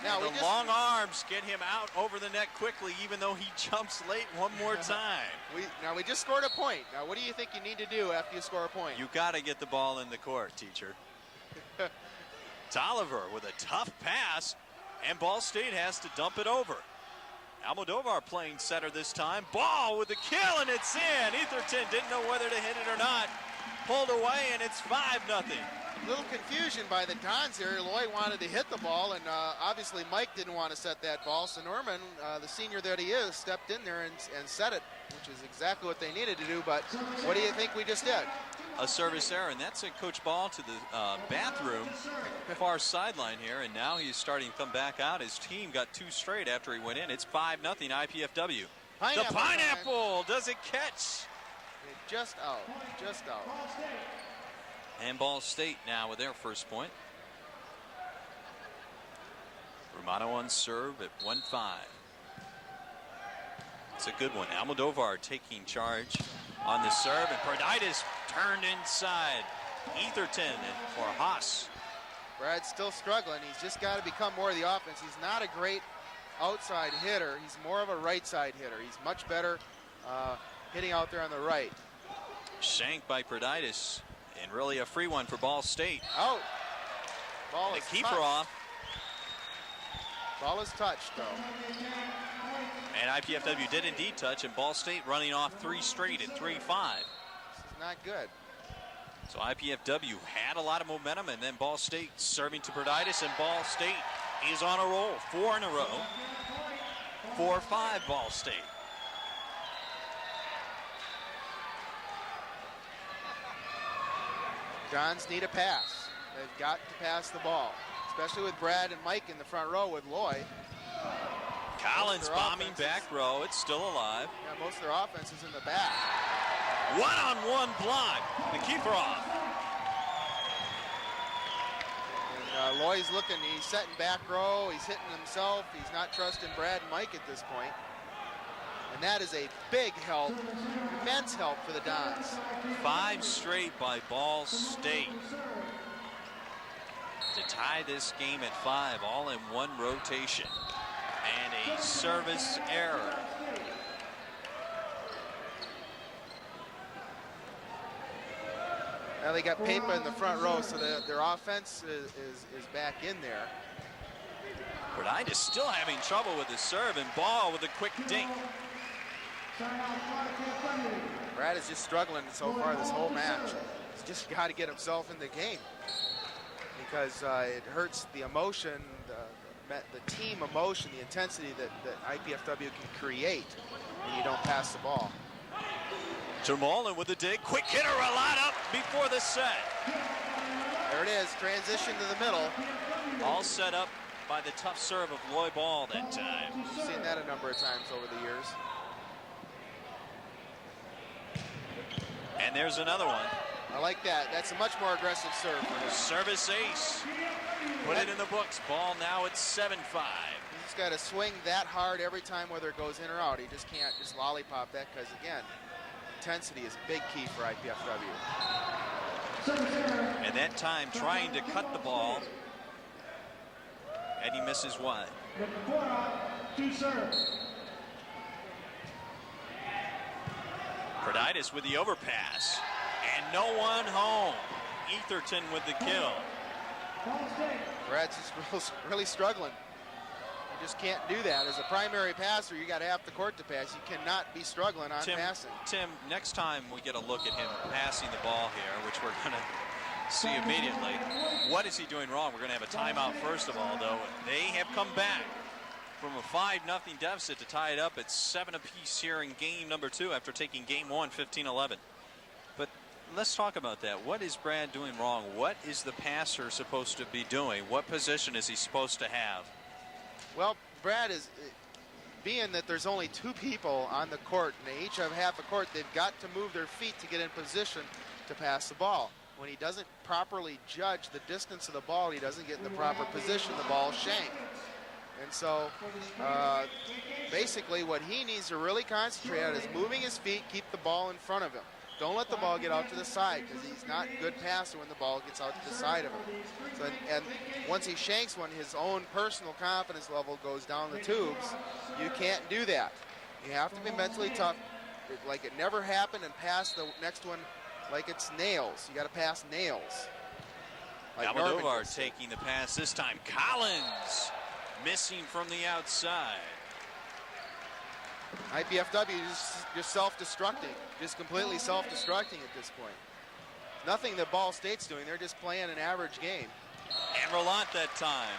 Now the long arms get him out over the net quickly, even though he jumps late one more time. We just scored a point. Now, what do you think you need to do after you score a point? You got to get the ball in the court, teacher. Tolliver with a tough pass, and Ball State has to dump it over. Almodovar playing center this time. Ball with the kill, and it's in. Etherton didn't know whether to hit it or not. Pulled away, and it's 5-0. A little confusion by the Dons here. Loy wanted to hit the ball, and obviously Mike didn't want to set that ball. So Norman, the senior that he is, stepped in there and set it, which is exactly what they needed to do. But what do you think we just did? A service error, and that sent Coach Ball to the bathroom, far sideline here, and now he's starting to come back out. His team got 2 straight after he went in. It's 5-0 IPFW. The pineapple, does it catch? Just out, just out. And Ball State now with their first point. Romano on serve at 1-5. It's a good one. Almodovar taking charge on the serve, and Berditis turned inside. Etherton for Haas. Brad's still struggling. He's just got to become more of the offense. He's not a great outside hitter. He's more of a right side hitter. He's much better hitting out there on the right. Shanked by Berditis, and really a free one for Ball State. Out. Ball the is keeper touched. off. Ball is touched, though. And IPFW did indeed touch, and Ball State running off 3 straight at 3-5. This is not good. So IPFW had a lot of momentum, and then Ball State serving to Berditis, and Ball State is on a roll. 4 in a row. 4-5 Ball State. Dons need a pass. They've got to pass the ball, especially with Brad and Mike in the front row with Lloyd. Collins bombing back row. It's still alive. Yeah, most of their offense is in the back. One-on-one block. Nikiforov. And Lloyd's looking. He's setting back row. He's hitting himself. He's not trusting Brad and Mike at this point. And that is a big help, immense help for the Dons. 5 straight by Ball State to tie this game at 5, all in one rotation. And a service error. Now they got Pepa in the front row, so their offense is back in there. Braditis still having trouble with his serve, and Ball with a quick dink. Brad is just struggling so far this whole match. He's just got to get himself in the game because it hurts the emotion, the team emotion, the intensity that IPFW can create when you don't pass the ball. Termolin with a dig, quick hitter, a lot up before the set. There it is, transition to the middle. All set up by the tough serve of Lloyd Ball that time. We've seen that a number of times over the years. And there's another one. I like that. That's a much more aggressive serve for him. Service ace. Put it in the books. Ball now at 7-5. He's got to swing that hard every time, whether it goes in or out. He just can't just lollipop that because, again, intensity is a big key for IPFW. And that time trying to cut the ball. And he misses wide. Braditis with the overpass. And no one home. Etherton with the kill. Brad's just really struggling. You just can't do that. As a primary passer, you got half the court to pass. You cannot be struggling on passing. Tim, next time we get a look at him passing the ball here, which we're going to see immediately, what is he doing wrong? We're going to have a timeout first of all, though. They have come back from a 5-0 deficit to tie it up at 7 apiece here in game number 2 after taking game 1, 15-11. But let's talk about that. What is Brad doing wrong? What is the passer supposed to be doing? What position is he supposed to have? Well, Brad is, being that there's only 2 people on the court and they each have half a court, they've got to move their feet to get in position to pass the ball. When he doesn't properly judge the distance of the ball, he doesn't get in the proper position, the ball shanked. And so basically what he needs to really concentrate on is moving his feet, keep the ball in front of him. Don't let the ball get out to the side because he's not a good passer when the ball gets out to the side of him. So, and once he shanks one, his own personal confidence level goes down the tubes. You can't do that. You have to be mentally tough, like it never happened, and pass the next one like it's nails. You got to pass nails. Like Almodovar taking the pass this time. Collins missing from the outside. IPFW is just self-destructing, just completely self-destructing at this point. Nothing that Ball State's doing. They're just playing an average game. And Relat that time.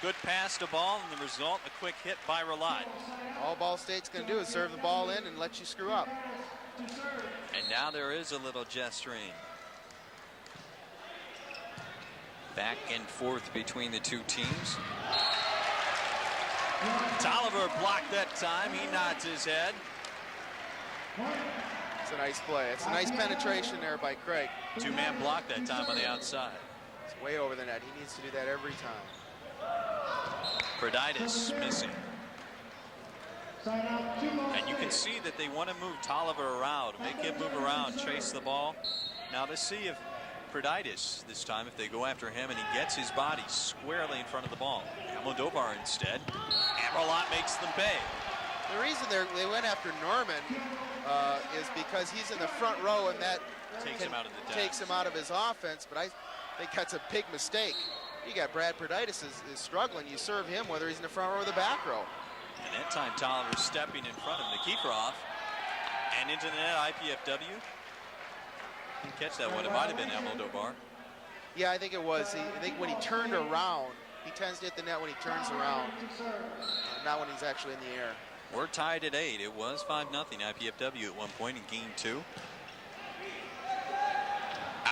Good pass to Ball, and the result, a quick hit by Relat. All Ball State's going to do is serve the ball in and let you screw up. And now there is a little gesturing. Back and forth between the 2 teams. Tolliver blocked that time. He nods his head. It's a nice play. It's a nice penetration there by Craig. 2-man block that time on the outside. It's way over the net. He needs to do that every time. Braditis missing. And you can see that they want to move Tolliver around, make him move around, chase the ball. Now to see if Braditis this time, if they go after him and he gets his body squarely in front of the ball. Almodovar instead. Relat makes them pay. The reason they went after Norman is because he's in the front row and that takes him out of the depth. Takes him out of his offense, but I think that's a big mistake. You got Brad Braditis is struggling. You serve him whether he's in the front row or the back row. And that time Tolliver stepping in front of Nikiforov. And into the net, IPFW. Didn't catch that one. It might have been Almodovar. Yeah, I think it was. I think when he turned around, he tends to hit the net when he turns around, not when he's actually in the air. We're tied at 8. It was 5-0 IPFW at one point in game 2.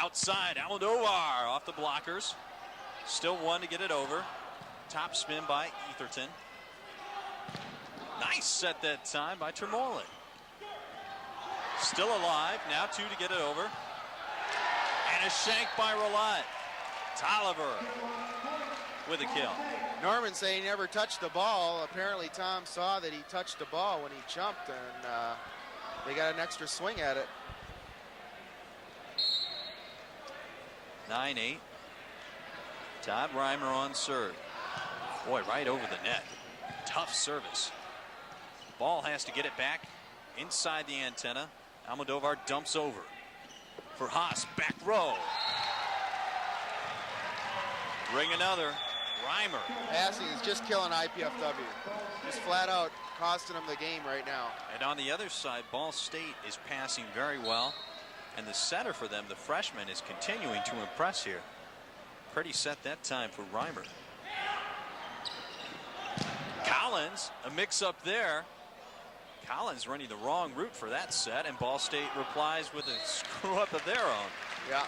outside. Almodovar off the blockers. Still one to get it over. Top spin by Etherton. Nice set that time by Tremolin. Still alive. Now two to get it over. And a shank by Roulette. Tolliver with a kill. Norman saying he never touched the ball. Apparently Tom saw that he touched the ball when he jumped, and they got an extra swing at it. 9-8. Todd Reimer on serve. Boy, right over the net. Tough service. Ball has to get it back inside the antenna. Almodovar dumps over. For Haas, back row. Ring another. Reimer. Passing is just killing IPFW. Just flat out costing them the game right now. And on the other side, Ball State is passing very well. And the setter for them, the freshman, is continuing to impress here. Pretty set that time for Reimer. Collins, a mix-up there. Collins running the wrong route for that set, and Ball State replies with a screw-up of their own. Yeah,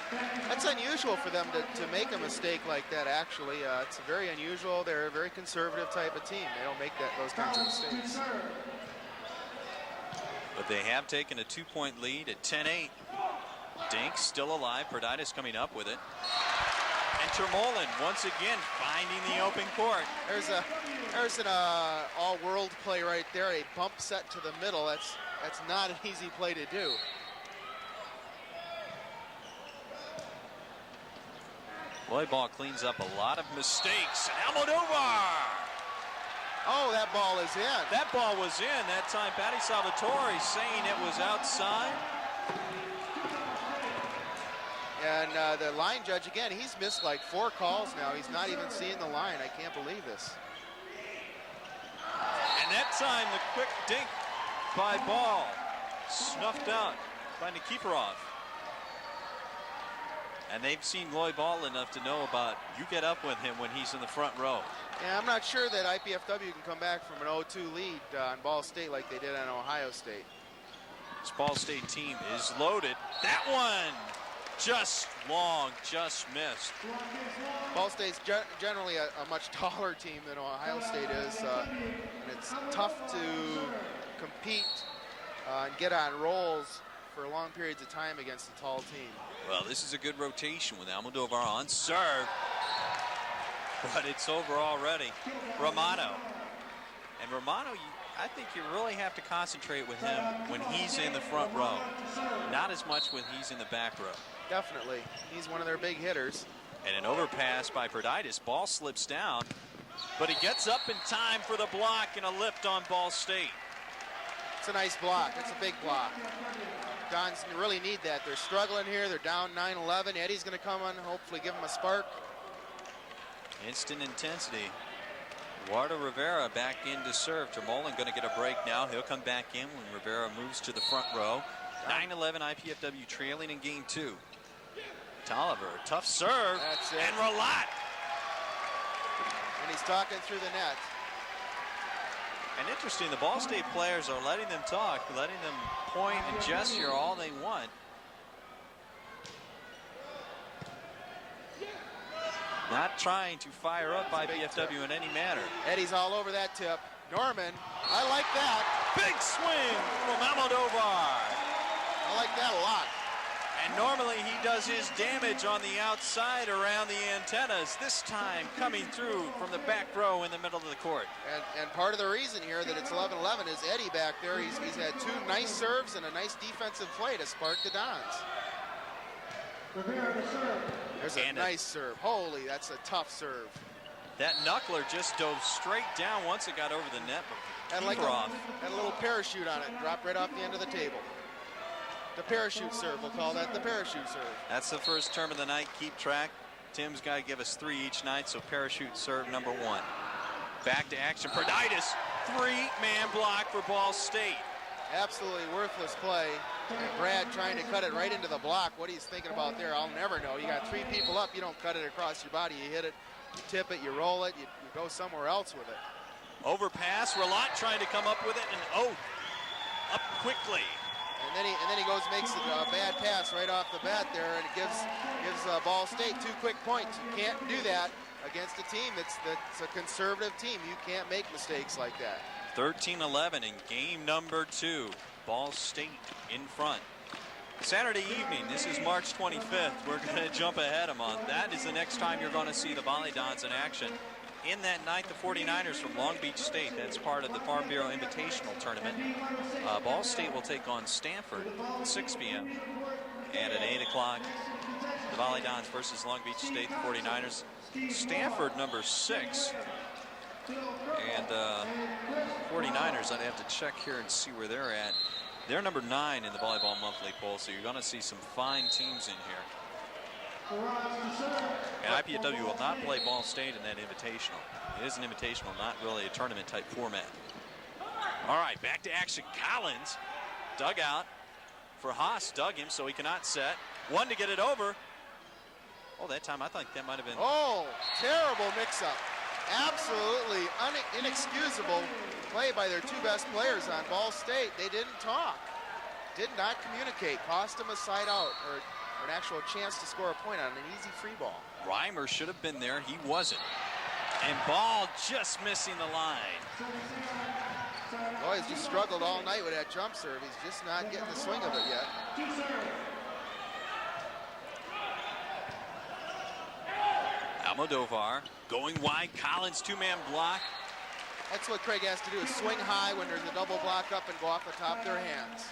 that's unusual for them to make a mistake like that, actually. It's very unusual. They're a very conservative type of team. They don't make those kinds of mistakes. But they have taken a 2-point lead at 10-8. Dink still alive. Perditis coming up with it. And Tremolin once again finding the open court. There's an all-world play right there. A bump set to the middle. That's not an easy play to do. Volleyball cleans up a lot of mistakes. And Almodovar! Oh, that ball is in. That ball was in. That time Patty Salvatore saying it was outside. And the line judge, again, he's missed like 4 calls now. He's not even seeing the line. I can't believe this. And that time, the quick dink by Ball. Snuffed out by Nikiforov. And they've seen Loy Ball enough to know about you get up with him when he's in the front row. Yeah, I'm not sure that IPFW can come back from an 0-2 lead on Ball State like they did on Ohio State. This Ball State team is loaded. That one! Just long, just missed. Ball State's generally a much taller team than Ohio State is, and it's tough to compete and get on rolls for long periods of time against a tall team. Well, this is a good rotation with Almodovar on serve, but it's over already. Romano. And Romano, I think you really have to concentrate with him when he's in the front row. Not as much when he's in the back row. Definitely. He's one of their big hitters. And an overpass by Perditis. Ball slips down, but he gets up in time for the block and a lift on Ball State. It's a nice block. It's a big block. Dons really need that. They're struggling here. They're down 9-11. Eddie's going to come on, hopefully give them a spark. Instant intensity. Eduardo Rivera back in to serve. Tremolin going to get a break now. He'll come back in when Rivera moves to the front row. 9-11 IPFW trailing in game 2. Tolliver, tough serve. That's it. And Roulette. And he's talking through the net. And interesting, the Ball State players are letting them talk, letting them point and gesture all they want. Not trying to fire up IPFW in any manner. Eddie's all over that tip. Norman, I like that. Big swing from Almodovar. I like that a lot. And normally he does his damage on the outside around the antennas. This time coming through from the back row in the middle of the court. And part of the reason here that it's 11-11 is Eddie back there. He's had 2 nice serves and a nice defensive play to spark the Dons. There's a nice serve. Holy, that's a tough serve. That knuckler just dove straight down once it got over the net. Had like had a little parachute on it. Dropped right off the end of the table. The parachute serve, we'll call that the parachute serve. That's the first term of the night. Keep track. Tim's got to give us 3 each night, so parachute serve number 1. Back to action. Perditis, 3-man block for Ball State. Absolutely worthless play. And Brad trying to cut it right into the block. What he's thinking about there, I'll never know. You got 3 people up, you don't cut it across your body. You hit it, you tip it, you roll it, you go somewhere else with it. Overpass, Roulette trying to come up with it, and up quickly. And then he goes and makes a bad pass right off the bat there, and it gives Ball State 2 quick points. You can't do that against a team that's a conservative team. You can't make mistakes like that. 13-11 in game number 2. Ball State in front. Saturday evening, this is March 25th. We're going to jump ahead a month. That is the next time you're going to see the Volleyball in action. In that night, the 49ers from Long Beach State. That's part of the Farm Bureau Invitational Tournament. Ball State will take on Stanford at 6 p.m. And at 8 o'clock, the Volleyball versus Long Beach State, the 49ers. Stanford, number 6. And 49ers, I'd have to check here and see where they're at. They're number 9 in the Volleyball Monthly poll, so you're going to see some fine teams in here. And IPFW will not play Ball State in that invitational. It is an invitational, not really a tournament type format. All right, back to action. Collins dug out for Haas, dug him so he cannot set. One to get it over. Oh, that time I think that might have been. Oh, terrible mix-up. Absolutely inexcusable play by their 2 best players on Ball State. They didn't talk, did not communicate, cost them a side out or an actual chance to score a point on an easy free ball. Reimer should have been there. He wasn't. And Ball just missing the line. Boy, he's just struggled all night with that jump serve. He's just not getting the swing of it yet. Almodovar going wide. Collins 2-man block. That's what Craig has to do, is swing high when there's a double block up and go off the top of their hands.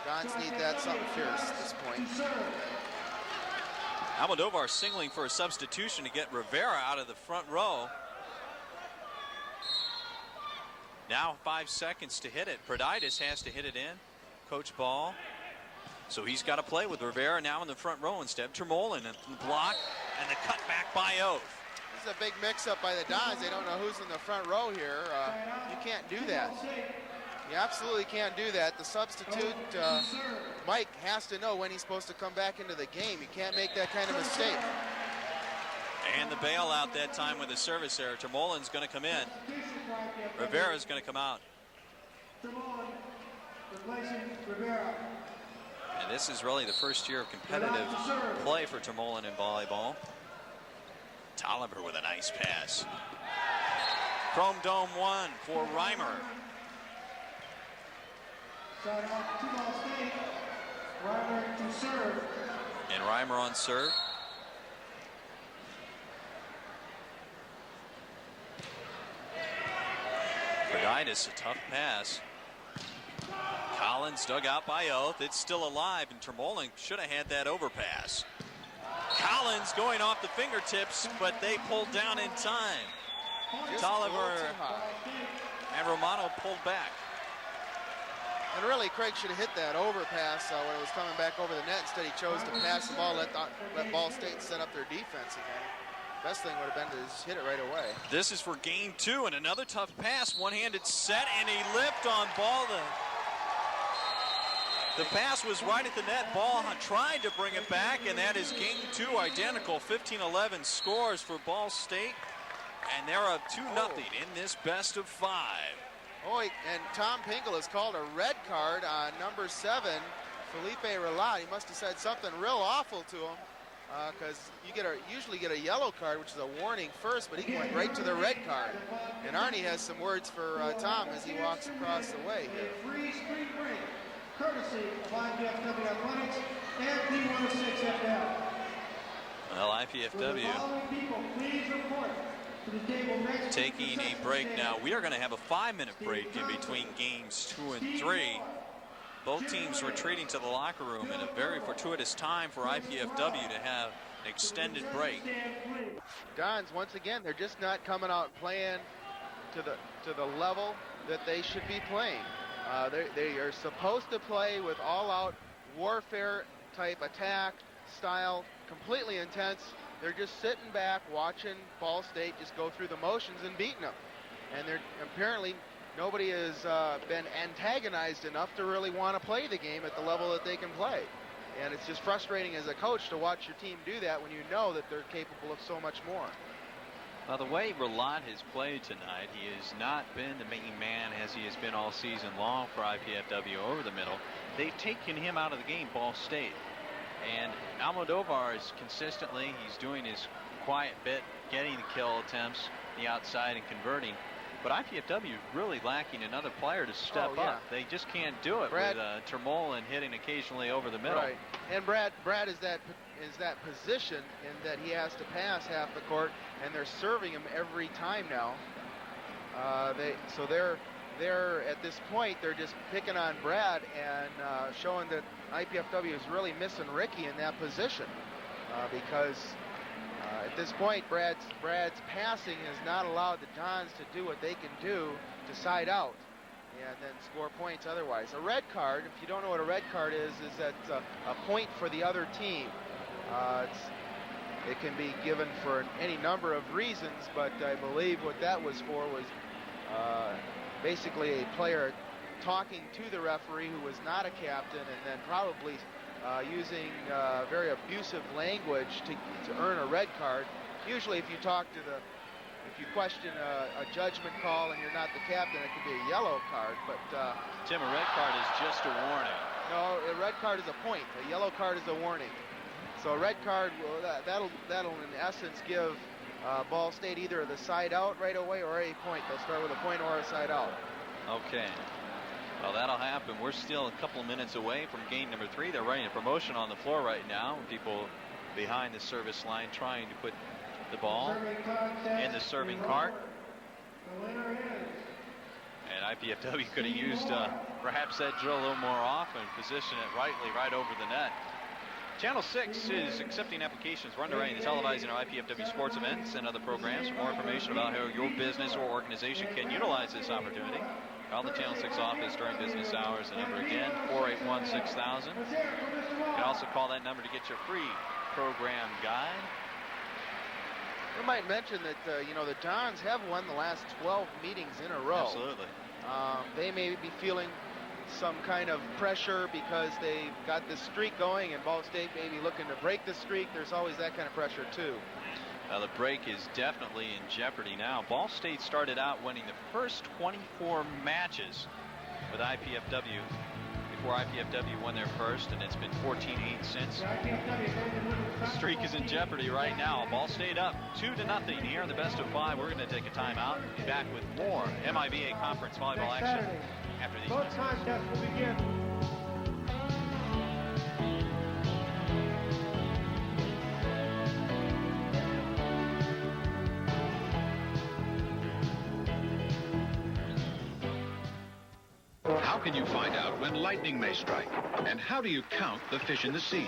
Dons need that something fierce at this point. Almodovar singling for a substitution to get Rivera out of the front row. Now 5 seconds to hit it. Proditis has to hit it in. Coach Ball. So he's got to play with Rivera now in the front row instead. Termolin and the block and the cutback by Oath. This is a big mix-up by the Dons. They don't know who's in the front row here. You can't do that. You absolutely can't do that. The substitute, Mike, has to know when he's supposed to come back into the game. You can't make that kind of mistake. And the bailout that time with the service error. Termolin's going to come in. Rivera's going to come out. And this is really the first year of competitive play for Termolin in volleyball. Tolliver with a nice pass. Chrome Dome 1 for Reimer. And Reimer on serve. Proditis, a tough pass. Collins dug out by Oath. It's still alive, and Termolin should have had that overpass. Collins going off the fingertips, but they pulled down in time. Tolliver and Romano pulled back. And really, Craig should have hit that overpass when it was coming back over the net. Instead, he chose to pass the ball, let Ball State set up their defense again. Best thing would have been to just hit it right away. This is for game 2, and another tough pass. One-handed set, and he lift on Ball. The pass was right at the net. Ball tried to bring it back, and that is game 2 identical. 15-11 scores for Ball State, and they're up 2-0 in this best of 5. Oh, and Tom Pingle has called a red card on number 7, Felipe Relat. He must have said something real awful to him, because you usually get a yellow card, which is a warning first, but he went right to the red card. And Arnie has some words for Tom as he walks across the way here. Free spring break, courtesy of IPFW Athletics and P106FL. Well, IPFW taking a break now. We are going to have a 5-minute break in between games 2 and 3. Both teams retreating to the locker room in a very fortuitous time for IPFW to have an extended break. Dons, once again, they're just not coming out playing to the level that they should be playing. They are supposed to play with all-out warfare type attack style, completely intense. They're just sitting back watching Ball State just go through the motions and beating them. And apparently nobody has been antagonized enough to really want to play the game at the level that they can play. And it's just frustrating as a coach to watch your team do that when you know that they're capable of so much more. Well, the way Relat has played tonight, he has not been the main man as he has been all season long for IPFW over the middle. they've taken him out of the game, Ball State. And Almodovar is consistently, he's doing his quiet bit, getting the kill attempts, the outside and converting. But IPFW is really lacking another player to step up. They just can't do it with Termolen hitting occasionally over the middle. Right. And Brad is that position in that he has to pass half the court, and they're serving him every time now. They're at this point, they're just picking on Brad and showing that IPFW is really missing Ricky in that position because at this point, Brad's passing has not allowed the Dons to do what they can do to side out and then score points otherwise. A red card, if you don't know what a red card is that a point for the other team. It can be given for any number of reasons, but I believe what that was for was basically a player talking to the referee who was not a captain and then probably using very abusive language to earn a red card. Usually if you question a judgment call and you're not the captain, it could be a yellow card, but Tim, a red card is just a warning. No, a red card is a point. A yellow card is a warning. So a red card, that'll in essence give Ball State either the side out right away or a point. They'll start with a point or a side out. Okay. Well, that'll happen. We're still a couple of minutes away from game number 3. They're running a promotion on the floor right now. People behind the service line trying to put the ball in the serving cart. And IPFW could have used perhaps that drill a little more often, position it rightly right over the net. Channel 6 is accepting applications for underwriting and televising our IPFW sports events and other programs. For more information about how your business or organization can utilize this opportunity, call the Channel 6 office during business hours. The number again, 481-6000. You can also call that number to get your free program guide. We might mention that, the Dons have won the last 12 meetings in a row. Absolutely. They may be feeling some kind of pressure because they've got this streak going, and Ball State may be looking to break the streak. There's always that kind of pressure, too. The break is definitely in jeopardy now. Ball State started out winning the first 24 matches with IPFW before IPFW won their first, and it's been 14-8 since. The streak is in jeopardy right now. Ball State up 2-0 here in the best of 5. We're going to take a timeout. Be back with more MIVA Conference volleyball action after these Both contests will begin. How can you find out when lightning may strike? And how do you count the fish in the sea?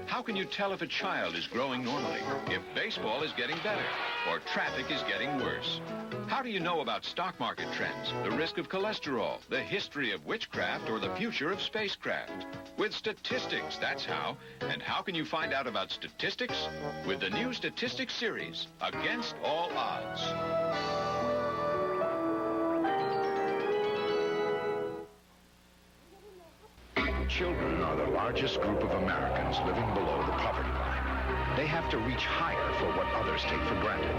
How can you tell if a child is growing normally, if baseball is getting better, or traffic is getting worse? How do you know about stock market trends, the risk of cholesterol, the history of witchcraft, or the future of spacecraft? With statistics, that's how. And how can you find out about statistics? With the new Statistics series, Against All Odds. Children are the largest group of Americans living below the poverty line. They have to reach higher for what others take for granted.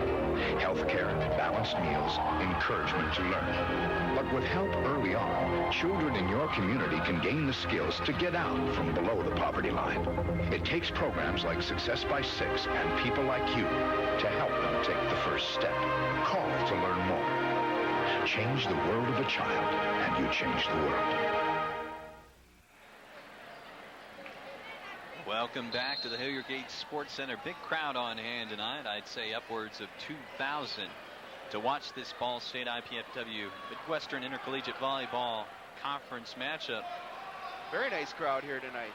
Health care, balanced meals, encouragement to learn. But with help early on, children in your community can gain the skills to get out from below the poverty line. It takes programs like Success by 6 and people like you to help them take the first step. Call to learn more. Change the world of a child, and you change the world. Welcome back to the Hilliard Gate Sports Center. Big crowd on hand tonight. I'd say upwards of 2,000 to watch this Ball State IPFW Midwestern Intercollegiate Volleyball Conference matchup. Very nice crowd here tonight.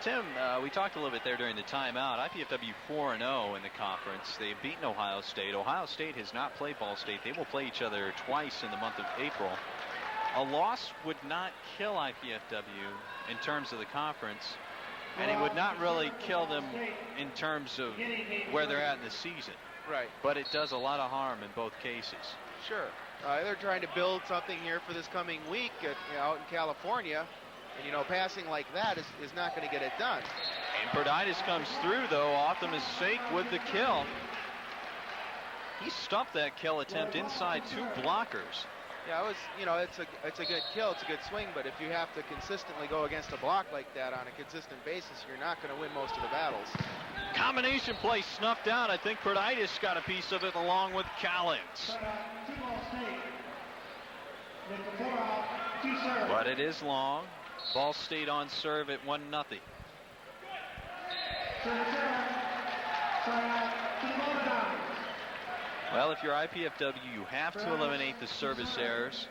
Tim, we talked a little bit there during the timeout. IPFW 4-0 in the conference. They've beaten Ohio State. Ohio State has not played Ball State. They will play each other twice in the month of April. A loss would not kill IPFW in terms of the conference. And it would not really kill them in terms of where they're at in the season. Right. But it does a lot of harm in both cases. Sure. They're trying to build something here for this coming week out in California. And, passing like that is not going to get it done. And Perditis comes through, though, off the mistake with the kill. He stuffed that kill attempt inside 2 blockers. Yeah, it's a good kill, it's a good swing, but if you have to consistently go against a block like that on a consistent basis, you're not going to win most of the battles. Combination play snuffed out. I think Perditis got a piece of it along with Collins. But it is long. Ball State on serve at 1-0. Well, if you're IPFW, you have to eliminate the service errors,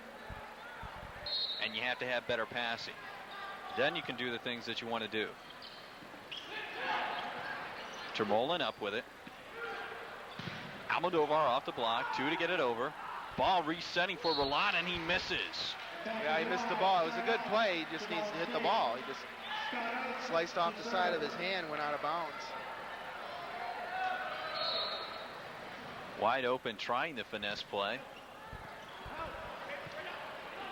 and you have to have better passing. Then you can do the things that you want to do. Termolin up with it. Almodovar off the block, 2 to get it over. Ball resetting for Rolat, and he misses. Yeah, he missed the ball. It was a good play. He just needs to hit the ball. He just sliced off the side of his hand, went out of bounds. Wide open, trying the finesse play.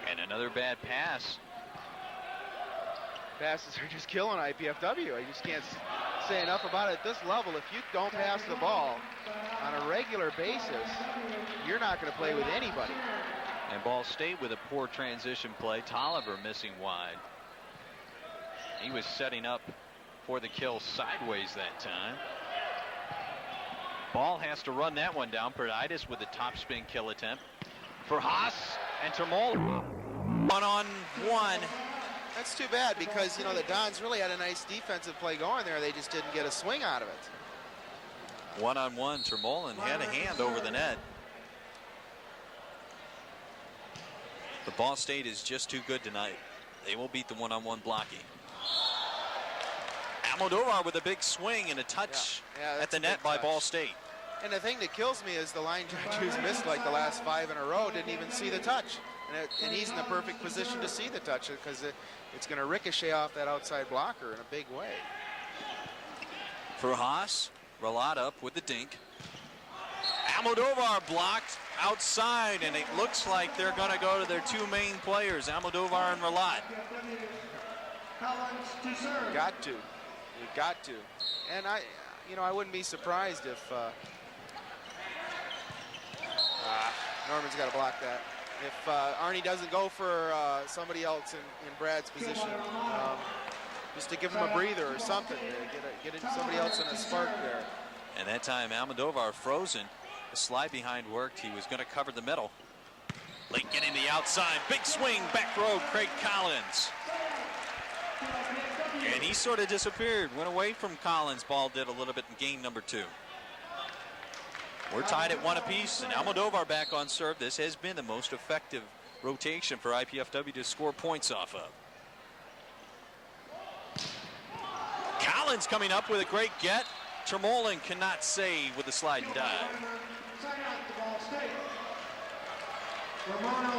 And another bad pass. Passes are just killing IPFW. I just can't say enough about it at this level. If you don't pass the ball on a regular basis, you're not going to play with anybody. And Ball State with a poor transition play. Tolliver missing wide. He was setting up for the kill sideways that time. Ball has to run that one down. Perditis with the topspin kill attempt for Haas and Termol. 1-on-1. That's too bad because, the Dons really had a nice defensive play going there. They just didn't get a swing out of it. 1-on-1. Termolin had a hand over the net. But Ball State is just too good tonight. They will beat the 1-on-1 blocking. Almodovar with a big swing and a touch at the net by Ball State. And the thing that kills me is the line judge who's missed like the last 5 in a row didn't even see the touch. And he's in the perfect position to see the touch because it's going to ricochet off that outside blocker in a big way. For Haas, Rolat up with the dink. Almodovar blocked outside, and it looks like they're going to go to their 2 main players, Almodovar and Rolat. Got to. You got to. And I wouldn't be surprised if Norman's got to block that. If Arnie doesn't go for somebody else in Brad's position, just to give him a breather or something, to get somebody else in a spark there. And that time Almodovar frozen. The slide behind worked. He was going to cover the middle. Late getting the outside. Big swing, back row, Craig Collins. And he sort of disappeared, went away from Collins. Ball did a little bit in game number 2. We're tied at 1 apiece, and Almodovar back on serve. This has been the most effective rotation for IPFW to score points off of. Collins coming up with a great get. Termolin cannot save with the slide and dive.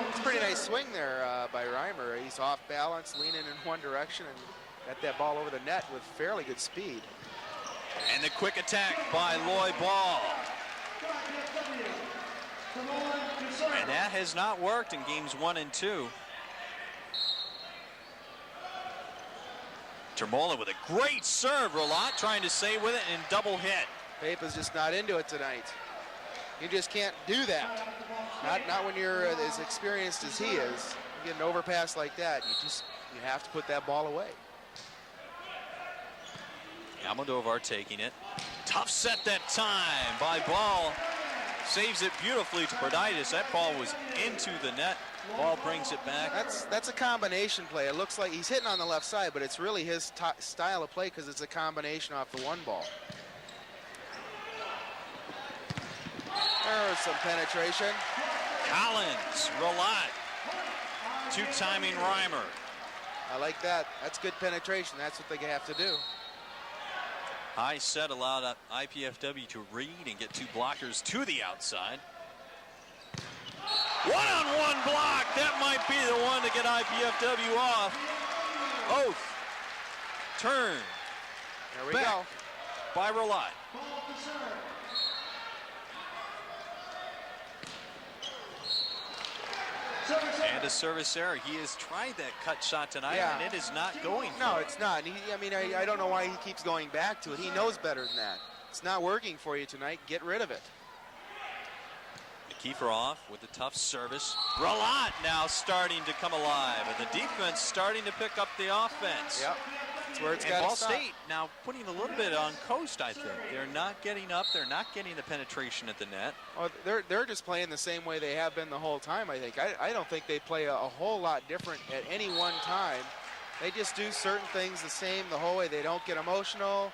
It's a pretty nice swing there by Reimer. He's off balance, leaning in one direction, and got that ball over the net with fairly good speed. And the quick attack by Loy Ball. And that has not worked in games 1 and 2. Termolin with a great serve. Rolat trying to save with it and double hit. Papa's just not into it tonight. You just can't do that. Not when you're as experienced as he is. You get an overpass like that, you have to put that ball away. Almodovar taking it. Tough set that time by Ball. Saves it beautifully to Perditis. That ball was into the net. Ball brings it back. That's a combination play. It looks like he's hitting on the left side, but it's really his style of play because it's a combination off the one ball. There's some penetration. Collins, Rolat, 2-timing Reimer. I like that. That's good penetration. That's what they have to do. High set allowed IPFW to read and get 2 blockers to the outside. 1-on-1 block. That might be the one to get IPFW off. Oath. Turn. There we back go. By Rolat. And a service error. He has tried that cut shot tonight, and it is not going for No, him. it's not. I don't know why he keeps going back to it. He knows better than that. It's not working for you tonight. Get rid of it. Kiefer off with the tough service. Ralat now starting to come alive, and the defense starting to pick up the offense. Yep, that's where it's And got Ball to stop. State now putting a little bit on coast, I think. They're not getting up. They're not getting the penetration at the net. Well, they're just playing the same way they have been the whole time, I think. I don't think they play a whole lot different at any one time. They just do certain things the same the whole way. They don't get emotional.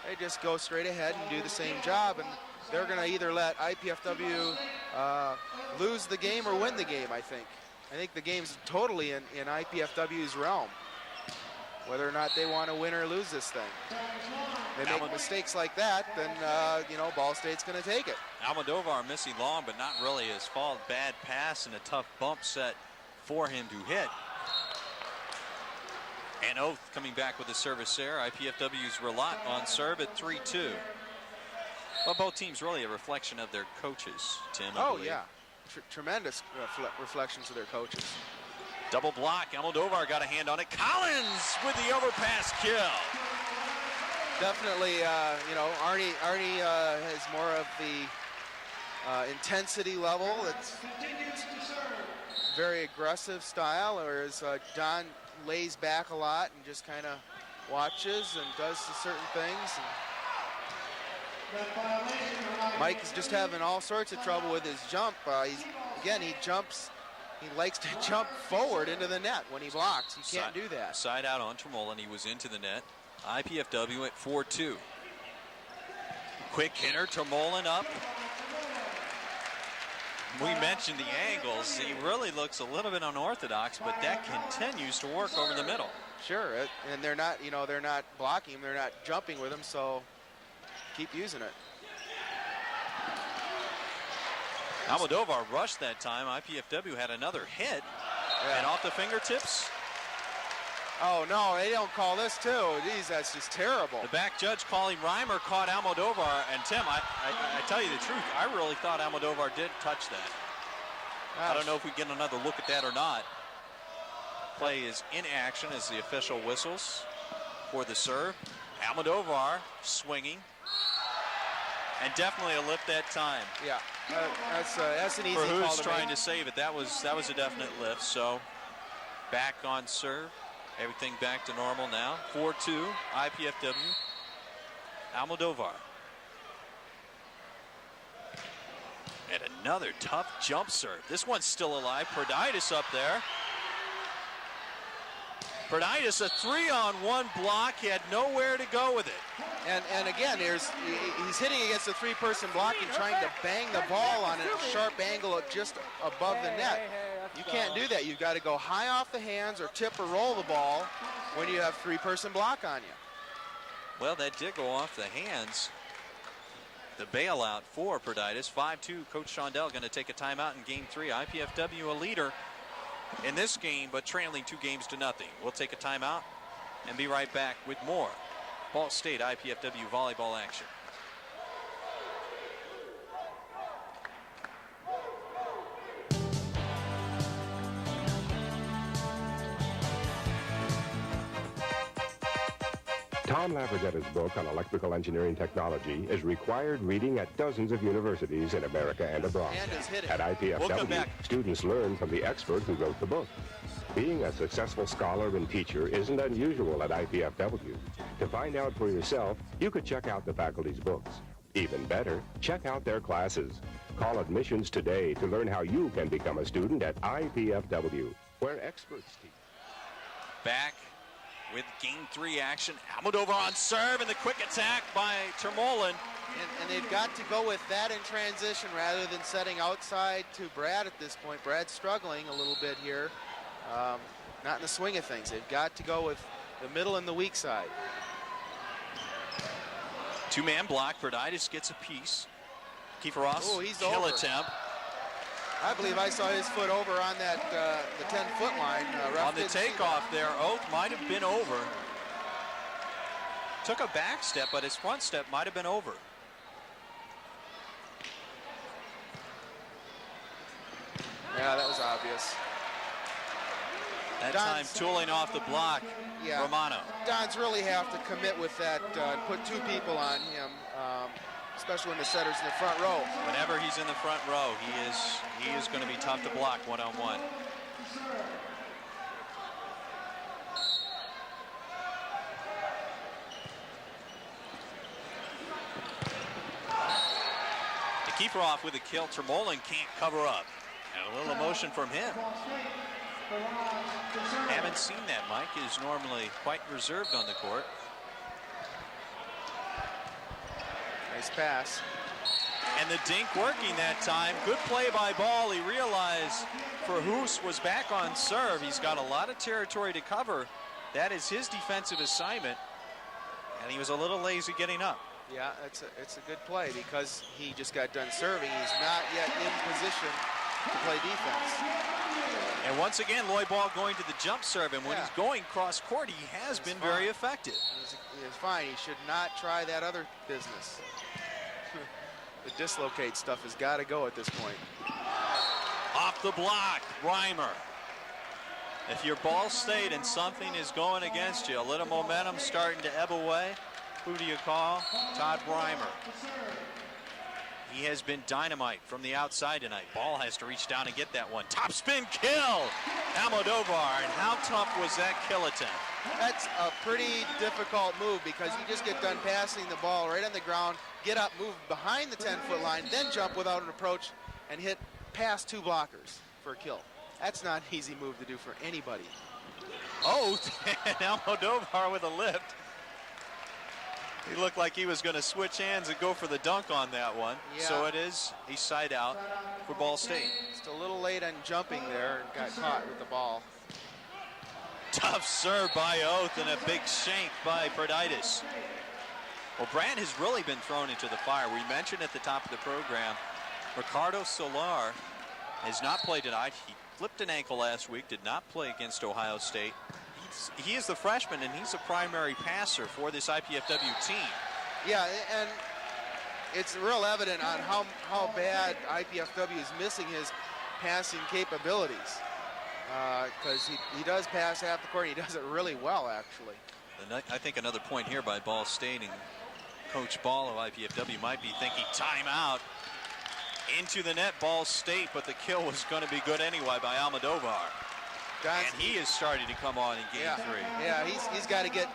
They just go straight ahead and do the same job. And they're going to either let IPFW lose the game or win the game, I think. I think the game's totally in IPFW's realm, whether or not they want to win or lose this thing. They make mistakes like that, then, you know, Ball State's going to take it. Almodovar missing long, but not really his fault. Bad pass and a tough bump set for him to hit. And Oath coming back with the service there. IPFW's Ralat on serve at 3-2. Well, both teams really a reflection of their coaches, Tim. I believe. Yeah. Tremendous reflections of their coaches. Double block. Almodovar got a hand on it. Collins with the overpass kill. Definitely, you know, Arnie has more of the intensity level. It's very aggressive style, whereas Don lays back a lot and just kind of watches and does certain things. And Mike is just having all sorts of trouble with his jump. He jumps. He likes to jump forward into the net when he blocks. He can't do that. Side out on Tremolin. He was into the net. IPFW at 4-2. Quick hitter, Tremolin up. We mentioned the angles. He really looks a little bit unorthodox, but that continues to work over the middle. Sure, and they're not, you know, they're not blocking him, they're not jumping with him, so keep using it. Almodovar rushed that time. IPFW had another hit, and off the fingertips. Oh no, they don't call this too. Geez, that's just terrible. The back judge calling Reimer caught Almodovar, and Tim, I tell you the truth, I really thought Almodovar did touch that. Gosh. I don't know if we get another look at that or not. Play is in action as the official whistles for the serve. Almodovar swinging, and definitely a lift that time. Yeah, that's an easy for call who's to trying make. to save it. That was a definite lift. So back on serve. Everything back to normal now. 4-2, IPFW. Almodovar. And another tough jump serve. This one's still alive. Perditis up there. Perditis, a 3-on-1 block. He had nowhere to go with it. And again, he's hitting against a three-person block and trying to bang the ball on a sharp angle just above the net. You can't do that. You've got to go high off the hands or tip or roll the ball when you have three-person block on you. Well, that did go off the hands. The bailout for Perditis. 5-2, Coach Shondell going to take a timeout in game 3. IPFW a leader in this game, but trailing 2-0. We'll take a timeout and be right back with more Ball State IPFW volleyball action. Tom Lavergetta's book on electrical engineering technology is required reading at dozens of universities in America and abroad. At IPFW, students learn from the expert who wrote the book. Being a successful scholar and teacher isn't unusual at IPFW. To find out for yourself, you could check out the faculty's books. Even better, check out their classes. Call admissions today to learn how you can become a student at IPFW, where experts teach. Back with game 3 action. Almodovar on serve and the quick attack by Tremolin. And they've got to go with that in transition rather than setting outside to Brad at this point. Brad's struggling a little bit here. Not in the swing of things. They've got to go with the middle and the weak side. 2-man block. Perditis gets a piece. Kiefer Ross, he's kill over. attempt. I believe I saw his foot over on that the 10-foot line. On the takeoff there, Oath might have been over. Took a back step, but his front step might have been over. Yeah, that was obvious. That time tooling off the block, Romano. Don's really have to commit with that, put two people on him. especially when the setter's in the front row. Whenever he's in the front row, he is going to be tough to block one-on-one. To keep her off with a kill, Termolen can't cover up. And a little emotion from him. Haven't seen that. Mike is normally quite reserved on the court. Nice pass. And the dink working that time. Good play by Ball. He realized Verhoes was back on serve. He's got a lot of territory to cover. That is his defensive assignment. And he was a little lazy getting up. Yeah, it's a good play because he just got done serving. He's not yet in position to play defense. And once again, Lloyd Ball going to the jump serve. And when he's going cross court, he has been very effective. He's fine. He should not try that other business. The dislocate stuff has got to go at this point. Off the block, Reimer. If you're Ball State and something is going against you, a little momentum starting to ebb away, who do you call? Todd Reimer. He has been dynamite from the outside tonight. Ball has to reach down and get that one. Top spin kill, Almodovar. And how tough was that kill attempt? That's a pretty difficult move because you just get done passing the ball right on the ground, get up, move behind the 10-foot line, then jump without an approach and hit past 2 blockers for a kill. That's not an easy move to do for anybody. Oh, and Almodovar with a lift. He looked like he was going to switch hands and go for the dunk on that one. Yeah. So it is a side out for Ball State. Just a little late on jumping there and got caught with the ball. Tough serve by Oath and a big shank by Perditis. Well, Brand has really been thrown into the fire. We mentioned at the top of the program, Ricardo Solar has not played tonight. He flipped an ankle last week, did not play against Ohio State. He is the freshman, and he's a primary passer for this IPFW team. Yeah, and it's real evident on how bad IPFW is missing his passing capabilities. Because he does pass half the court, and he does it really well, actually. And I think another point here by Ball State, and Coach Ball of IPFW might be thinking timeout. Into the net, Ball State, but the kill was going to be good anyway by Almodovar. And he is starting to come on in game 3. Yeah, he's got to get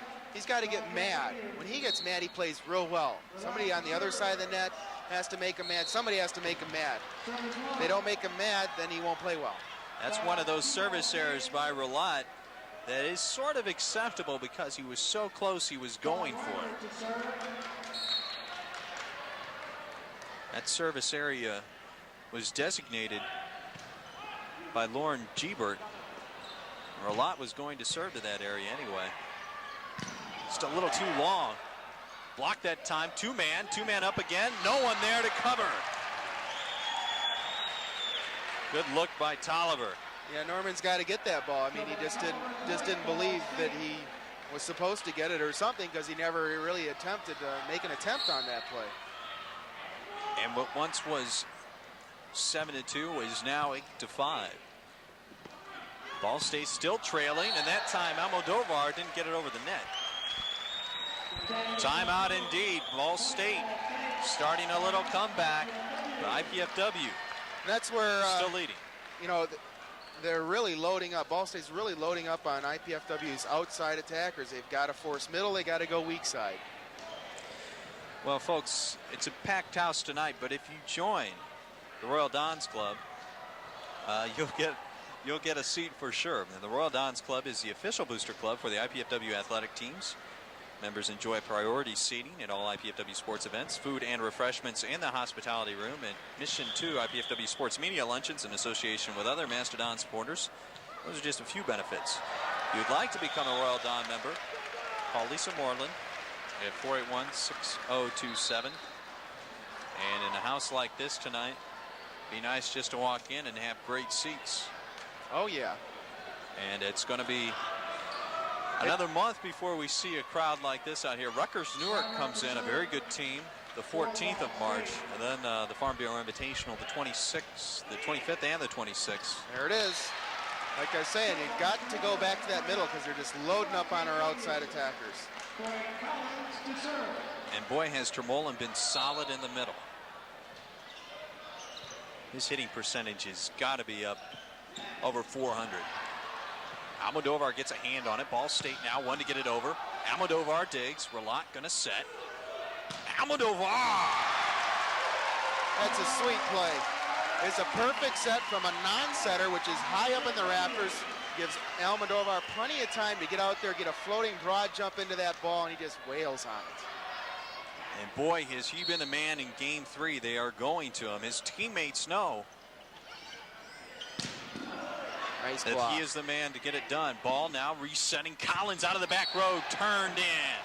mad. When he gets mad, he plays real well. Somebody on the other side of the net has to make him mad. Somebody has to make him mad. If they don't make him mad, then he won't play well. That's one of those service errors by Relat that is sort of acceptable because he was so close, he was going for it. That service area was designated by Lauren Gebert. Relat was going to serve to that area anyway. Just a little too long. Blocked that time. Two-man up again. No one there to cover. Good look by Tolliver. Yeah, Norman's got to get that ball. I mean, he just didn't believe that he was supposed to get it or something because he never really attempted to make an attempt on that play. And what once was 7-2 is now 8-5. Ball State still trailing, and that time Almodovar didn't get it over the net. Timeout indeed. Ball State starting a little comeback. The IPFW that's where still leading. You know, they're really loading up. Ball State's really loading up on IPFW's outside attackers. They've got to force middle. They got to go weak side. Well, folks, it's a packed house tonight, but if you join the Royal Dons Club, you'll get a seat for sure. And the Royal Dons Club is the official booster club for the IPFW athletic teams. Members enjoy priority seating at all IPFW sports events, food and refreshments in the hospitality room, and admission to IPFW sports media luncheons in association with other Mastodon supporters. Those are just a few benefits. If you'd like to become a Royal Don member, call Lisa Moreland at 481-6027. And in a house like this tonight, be nice just to walk in and have great seats. Oh, yeah. And it's going to be another month before we see a crowd like this out here. Rutgers Newark comes in, a very good team, the 14th of March. And then the Farm Bureau Invitational, the 26th, the 25th and the 26th. There it is. Like I was saying, you've got to go back to that middle because they're just loading up on our outside attackers. And boy, has Tremolin been solid in the middle. His hitting percentage has got to be up over 400. Almodovar gets a hand on it. Ball State now one to get it over. Almodovar digs. Relat gonna set. Almodovar! That's a sweet play. It's a perfect set from a non-setter, which is high up in the rafters. Gives Almodovar plenty of time to get out there, get a floating broad jump into that ball, and he just wails on it. And boy, has he been the man in game 3. They are going to him. His teammates know nice that block. he is the man to get it done. Ball now resetting. Collins out of the back row, turned in.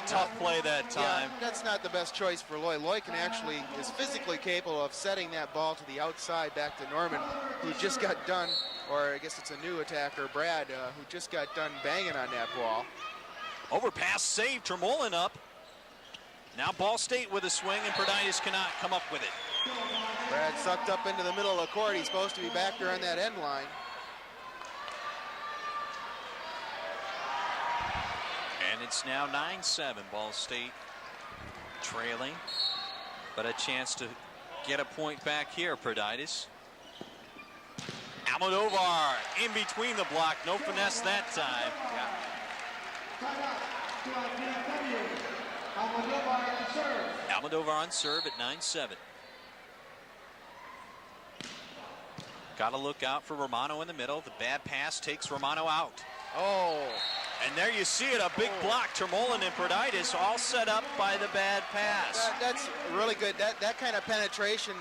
Tough play that time. Yeah, that's not the best choice for Loy. Loy is physically capable of setting that ball to the outside back to Norman, who just got done, or I guess it's a new attacker, Brad, who just got done banging on that ball. Overpass save, Tremolin up. Now Ball State with a swing, and Perditis cannot come up with it. Brad sucked up into the middle of the court. He's supposed to be back there on that end line. And it's now 9-7. Ball State trailing, but a chance to get a point back here, Perditis. Almodovar in between the block. No finesse that time. Almodovar on serve at 9-7. Got to look out for Romano in the middle. The bad pass takes Romano out. Oh. And there you see it, a big block. Tremolin and Perditis all set up by the bad pass. That's really good. That kind of penetration,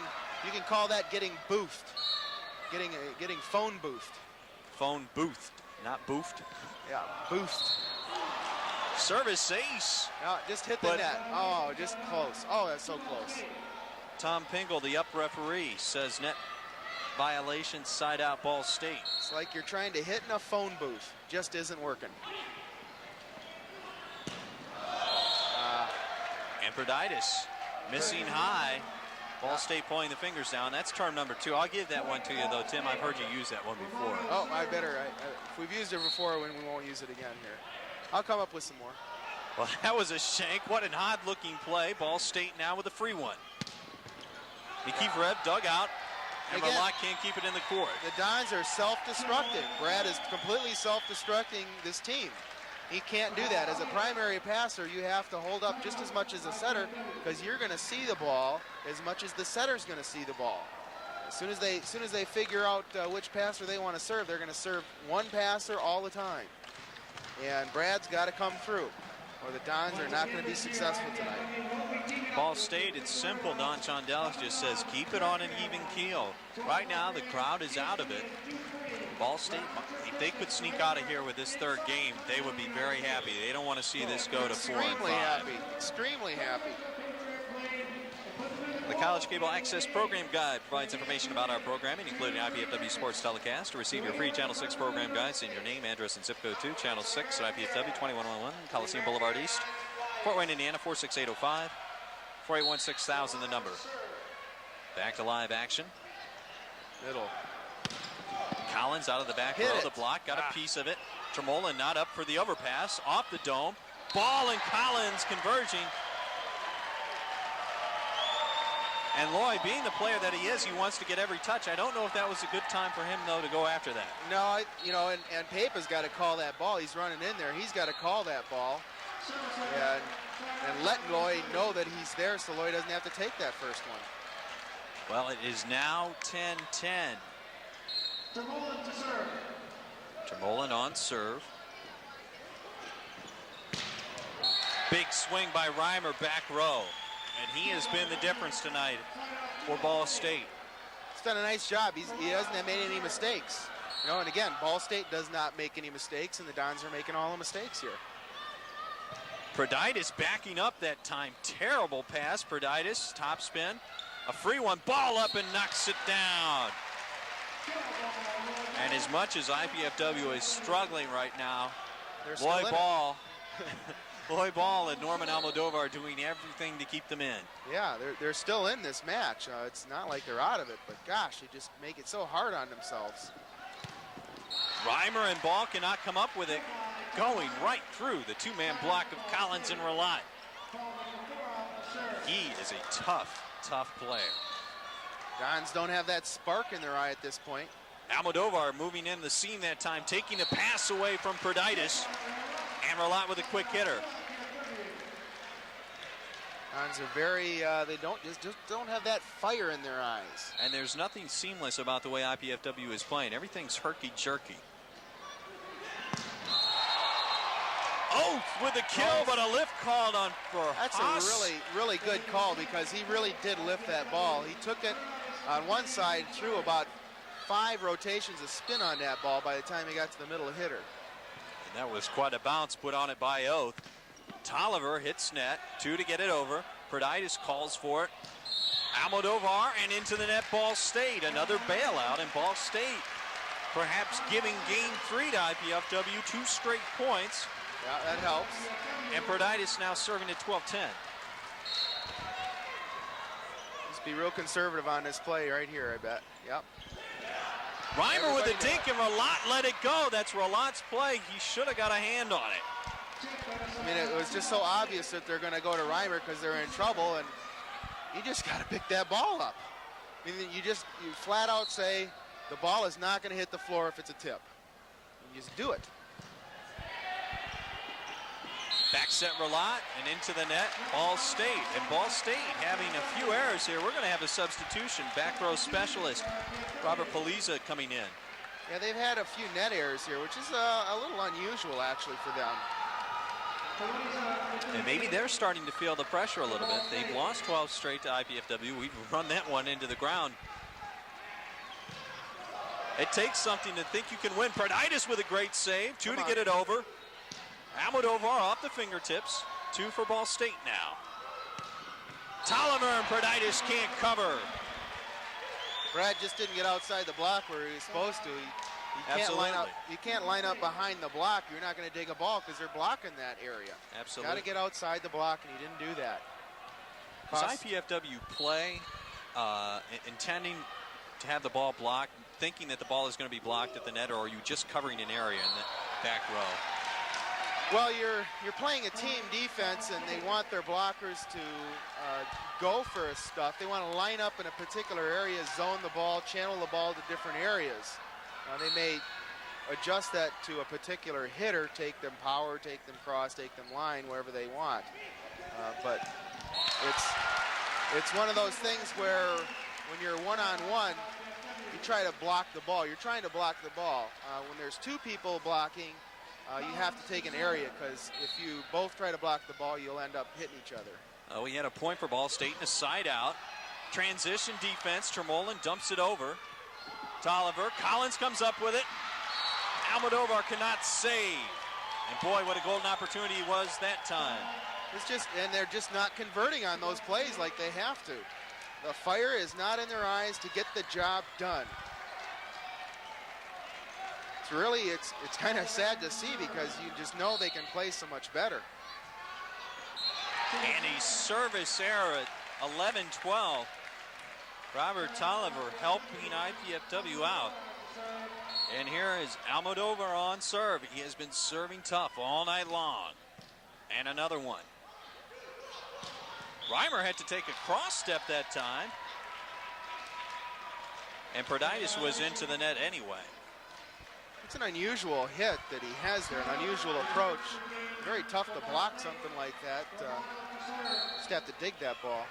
you can call that getting boofed. Getting phone boofed. Phone boofed, not boofed. Yeah, boofed. Service ace. No, just hit the net. Oh, just close. Oh, that's so close. Tom Pingle, the up referee, says net violation, side out, Ball State. It's like you're trying to hit in a phone booth. Just isn't working. And Perditis missing high. Ball State pulling the fingers down. That's term number 2. I'll give that one to you, though, Tim. I've heard you use that one before. Oh, I better. If we've used it before, we won't use it again here. I'll come up with some more. Well, that was a shank. What an odd-looking play. Ball State now with a free one. Nikiforev dug out, and Relat can't keep it in the court. The Dons are self-destructing. Brad is completely self-destructing this team. He can't do that. As a primary passer, you have to hold up just as much as a setter, because you're going to see the ball as much as the setter's going to see the ball. As soon as they figure out which passer they want to serve, they're going to serve one passer all the time. And Brad's got to come through, or the Dons are not going to be successful tonight. Ball State, it's simple. Don Chondelis just says, keep it on an even keel. Right now, the crowd is out of it. Ball State, if they could sneak out of here with this third game, they would be very happy. They don't want to see this go to 4 and 5. Extremely happy. Extremely happy. The College Cable Access Program Guide provides information about our programming, including IPFW Sports Telecast. To receive your free Channel 6 program guide, send your name, address, and zip code to Channel 6 at IPFW 2111 Coliseum Boulevard East, Fort Wayne, Indiana 46805, 481-6000 the number. Back to live action. Middle. Collins out of the back row, the block, got a piece of it. Tremolin not up for the overpass, off the dome. Ball and Collins converging. And Loy, being the player that he is, he wants to get every touch. I don't know if that was a good time for him, though, to go after that. No, and Papa's got to call that ball. He's running in there. He's got to call that ball. And let Loy know that he's there so Loy doesn't have to take that first one. Well, it is now 10-10. Tremolin on serve. Big swing by Reimer, back row. And he has been the difference tonight for Ball State. He's done a nice job. He hasn't made any mistakes. And again, Ball State does not make any mistakes, and the Dons are making all the mistakes here. Perditis backing up that time. Terrible pass. Perditis, top spin. A free one. Ball up and knocks it down. And as much as IPFW is struggling right now, Loy Ball and Norman Almodovar are doing everything to keep them in. Yeah, they're still in this match. It's not like they're out of it, but gosh, they just make it so hard on themselves. Reimer and Ball cannot come up with it. Going right through the two-man block of Collins and Relat. He is a tough player. Dons don't have that spark in their eye at this point. Almodovar moving in the seam that time, taking the pass away from Perditis. And Ralat with a quick hitter. Dons are very, they just don't have that fire in their eyes. And there's nothing seamless about the way IPFW is playing. Everything's herky-jerky. Oh, with a kill, but a lift called on for That's Haas. a really good call because he really did lift that ball. He took it on one side, threw about 5 rotations of spin on that ball by the time he got to the middle hitter. And that was quite a bounce put on it by Oath. Tolliver hits net, 2 to get it over. Perditis calls for it. Almodovar and into the net, Ball State. Another bailout, and Ball State perhaps giving game 3 to IPFW 2 straight points. Yeah, that helps. And Perditis now serving at 12-10. Just be real conservative on this play right here, I bet. Yep. Reimer with a dink, and Ralat let it go. That's Ralat's play. He should have got a hand on it. I mean, it was just so obvious that they're going to go to Reimer because they're in trouble, and you just got to pick that ball up. I mean, you flat out say the ball is not going to hit the floor if it's a tip. You just do it. Back set Ralat and into the net, Ball State. And Ball State having a few errors here. We're going to have a substitution. Back row specialist, Robert Poliza coming in. Yeah, they've had a few net errors here, which is a little unusual actually for them. And maybe they're starting to feel the pressure a little bit. They've lost 12 straight to IPFW. We've run that one into the ground. It takes something to think you can win. Perditis with a great save, 2 to get it over. Almodovar off the fingertips, 2 for Ball State now. Tolliver and Perditis can't cover. Brad just didn't get outside the block where he was supposed to. You can't line up behind the block. You're not going to dig a ball because they're blocking that area. Absolutely. Got to get outside the block, and he didn't do that. Does IPFW play intending to have the ball blocked, thinking that the ball is going to be blocked at the net, or are you just covering an area in the back row? Well, you're playing a team defense, and they want their blockers to go for stuff. They want to line up in a particular area, zone the ball, channel the ball to different areas. They may adjust that to a particular hitter, take them power, take them cross, take them line, wherever they want. But it's one of those things where when you're one-on-one, you try to block the ball. You're trying to block the ball. When there's 2 people blocking, you have to take an area because if you both try to block the ball, you'll end up hitting each other. We had a point for Ball State and a side out. Transition defense, Tremolin dumps it over. Tolliver, Collins comes up with it. Almodovar cannot save. And boy, what a golden opportunity was that time. And they're just not converting on those plays like they have to. The fire is not in their eyes to get the job done. It's kind of sad to see because you just know they can play so much better. And a service error at 11-12. Robert Tolliver helping IPFW out. And here is Almodovar on serve. He has been serving tough all night long. And another one. Reimer had to take a cross step that time. And Perditis was into the net anyway. It's an unusual hit that he has there, an unusual approach. Very tough to block something like that. Just have to dig that ball.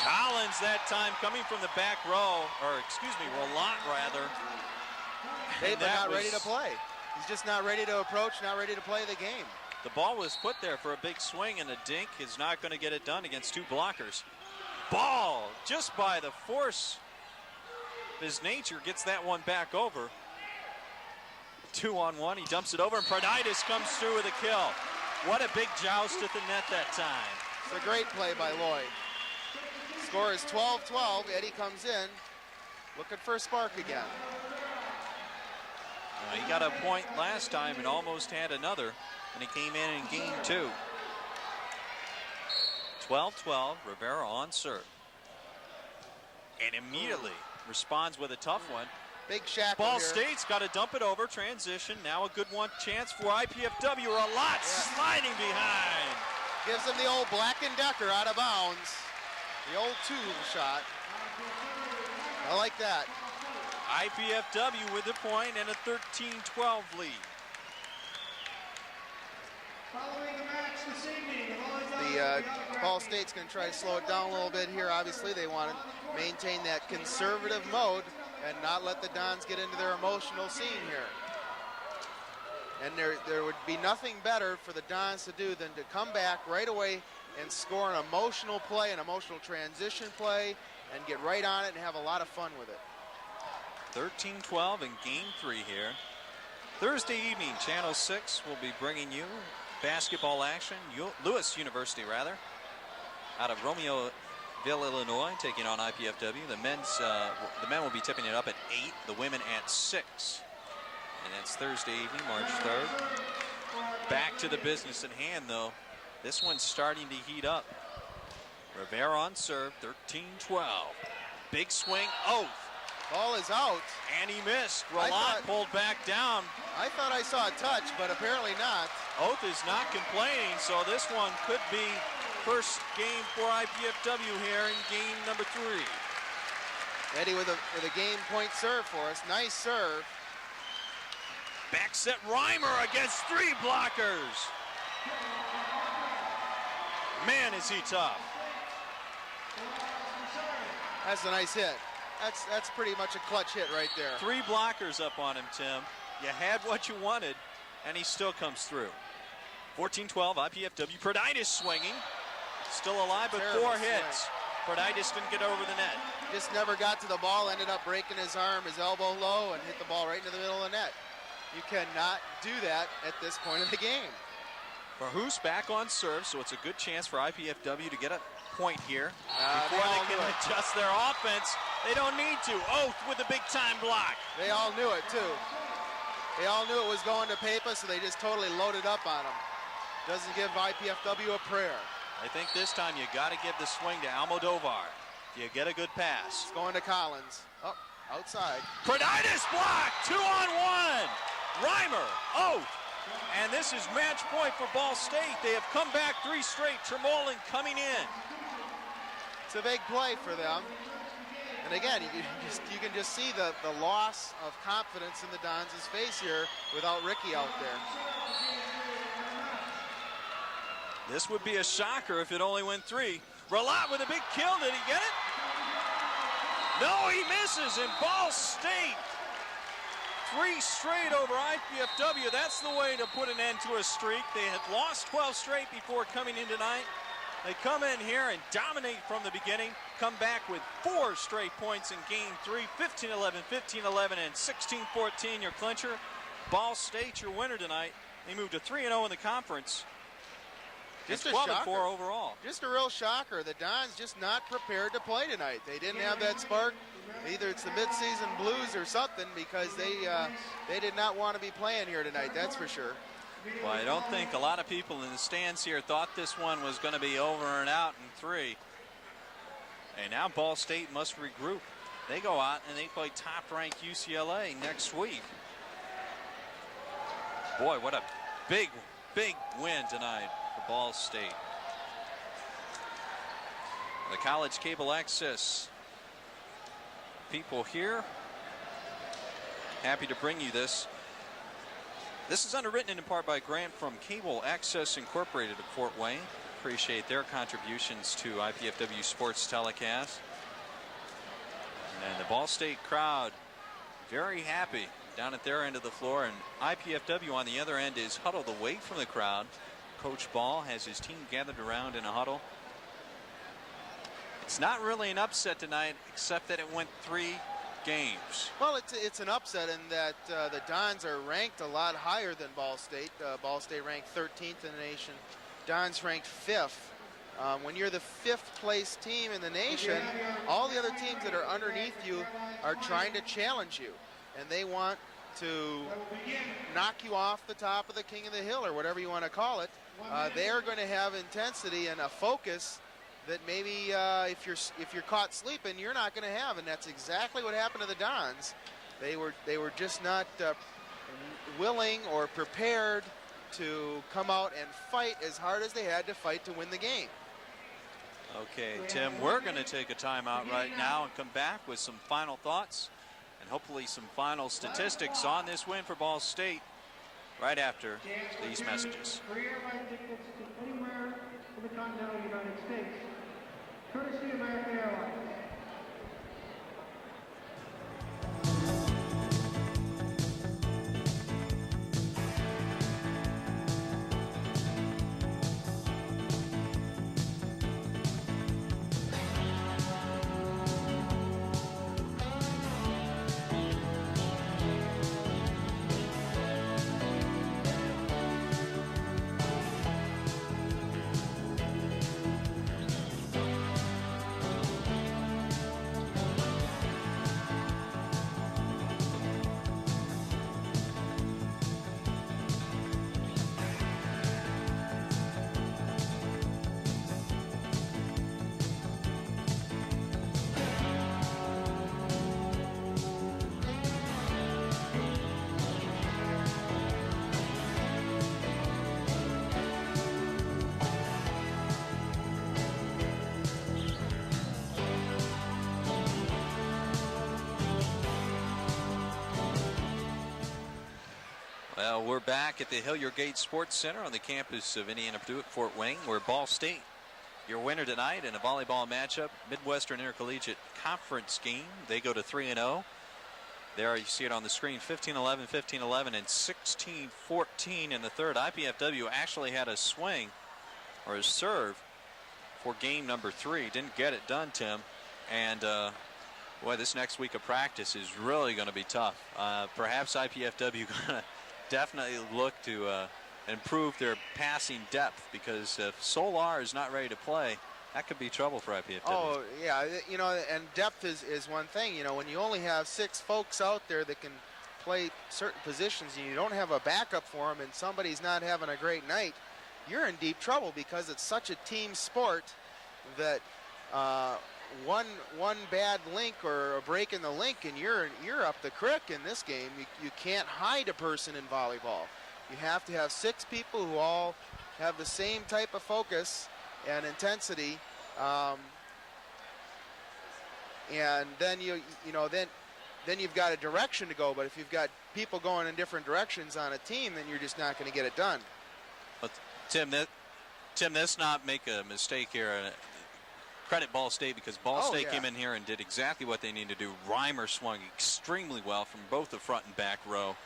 Collins that time coming from the back row, or excuse me, Ralat rather. They're not ready to play. He's just not ready to approach, not ready to play the game. The ball was put there for a big swing, and a dink is not going to get it done against 2 blockers. Ball, just by the force of his nature, gets that one back over. 2-on-1, he dumps it over, and Perditis comes through with a kill. What a big joust at the net that time. It's a great play by Lloyd. Score is 12-12. Eddie comes in, looking for a spark again. He got a point last time and almost had another, and he came in game 2. 12-12, Rivera on serve. And immediately responds with a tough one. Big shackle Ball here. State's got to dump it over. Transition. Now a good one chance for IPFW. A lot sliding behind. Gives them the old Black & Decker out of bounds. The old tool shot. I like that. IPFW with a point and a 13-12 lead. Following the match this evening, The Ball State's going to try to slow it down a little bit here. Obviously, they want to maintain that conservative mode and not let the Dons get into their emotional scene here. And there would be nothing better for the Dons to do than to come back right away and score an emotional play, an emotional transition play, and get right on it and have a lot of fun with it. 13-12 in Game 3 here. Thursday evening, Channel 6 will be bringing you basketball action. Lewis University, out of Romeoville, Illinois, taking on IPFW. The men will be tipping it up at 8, the women at 6. And that's Thursday evening, March 3rd. Back to the business at hand, though. This one's starting to heat up. Rivera on serve, 13-12. Big swing, Oath. Ball is out. And he missed. Roland pulled back down. I thought I saw a touch, but apparently not. Oath is not complaining, so this one could be first game for IPFW here in game number 3. Eddie with a game point serve for us. Nice serve. Back set Reimer against 3 blockers. Man, is he tough. That's a nice hit. That's pretty much a clutch hit right there. 3 blockers up on him, Tim. You had what you wanted, and he still comes through. 14-12, IPFW. Proditis swinging. Still alive, but Terrible 4 hits. Proditis didn't get over the net. Just never got to the ball, ended up breaking his arm, his elbow low, and hit the ball right into the middle of the net. You cannot do that at this point of the game. Verhoos back on serve, so it's a good chance for IPFW to get a point here. Before they can adjust their offense, they don't need to. Oath with a big-time block. They all knew it, too. They all knew it was going to Pepa, so they just totally loaded up on him. Doesn't give IPFW a prayer. I think this time you got to give the swing to Almodovar. You get a good pass. It's going to Collins. Oh, outside. Proditis block, 2-on-1. Reimer, Oath. And this is match point for Ball State. They have come back 3 straight. Tremolin coming in. It's a big play for them. And again, you can just see the loss of confidence in the Dons' face here without Ricky out there. This would be a shocker if it only went 3. Ralat with a big kill. Did he get it? No, he misses. And Ball State, 3 straight over IPFW. That's the way to put an end to a streak. They had lost 12 straight before coming in tonight. They come in here and dominate from the beginning, come back with 4 straight points in game 3, 15-11, 15-11, and 16-14, your clincher. Ball State, your winner tonight. They moved to 3-0 in the conference. Just a 12-4 shocker. overall. Just a real shocker. The Dons just not prepared to play tonight. They didn't have that spark. Either it's the midseason blues or something, because they did not want to be playing here tonight, that's for sure. Well, I don't think a lot of people in the stands here thought this one was going to be over and out in 3. And now Ball State must regroup. They go out and they play top-ranked UCLA next week. Boy, what a big, big win tonight for Ball State. The college cable access people here, happy to bring you this. This is underwritten in part by Grant from Cable Access Incorporated of Fort Wayne. Appreciate their contributions to IPFW sports telecast. And the Ball State crowd very happy down at their end of the floor, and IPFW on the other end is huddled away from the crowd. Coach Ball has his team gathered around in a huddle. It's not really an upset tonight, except that it went 3 games. Well, it's an upset in that the Dons are ranked a lot higher than Ball State. Ball State ranked 13th in the nation. Dons ranked 5th. When you're the 5th place team in the nation, all the other teams that are underneath you are trying to challenge you, and they want to knock you off the top of the King of the Hill, or whatever you want to call it. They are going to have intensity and a focus that maybe if you're caught sleeping, you're not going to have, and that's exactly what happened to the Dons. They were just not willing or prepared to come out and fight as hard as they had to fight to win the game. Okay, Tim, we're going to take a timeout right now and come back with some final thoughts and hopefully some final statistics on this win for Ball State right after these messages. For airline tickets to anywhere in the continental United States, courtesy of American Airlines. Well, we're back at the Hillier Gate Sports Center on the campus of Indiana Purdue at Fort Wayne, where Ball State, your winner tonight in a volleyball matchup, Midwestern Intercollegiate Conference game. They go to 3-0. There you see it on the screen, 15-11, 15-11, and 16-14 in the third. IPFW actually had a swing or a serve for game number 3. Didn't get it done, Tim. And boy, this next week of practice is really going to be tough. Perhaps IPFW going to definitely look to improve their passing depth, because if Solar is not ready to play, that could be trouble for IPFW. Oh, yeah, you know, and depth is one thing. You know, when you only have 6 folks out there that can play certain positions and you don't have a backup for them and somebody's not having a great night, you're in deep trouble, because it's such a team sport that one bad link or a break in the link and you're up the creek in this game. You can't hide a person in volleyball. You have to have 6 people who all have the same type of focus and intensity, and then then you've got a direction to go. But if you've got people going in different directions on a team, then you're just not going to get it done. But Tim, let's not make a mistake here. Credit Ball State, because Ball State came in here and did exactly what they needed to do. Reimer swung extremely well from both the front and back row,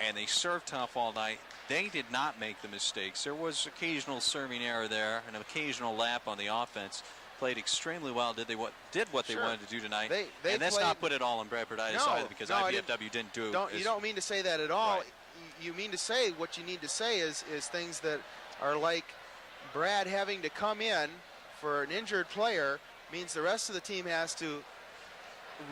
and they served tough all night. They did not make the mistakes. There was occasional serving error there, an occasional lap on the offense. Played extremely well. Did what they wanted to do tonight. And let's not put it all on Brad Perditis either, because IPFW didn't do it. You don't mean to say that at all. Right. You mean to say what you need to say is things that are like Brad having to come in for an injured player means the rest of the team has to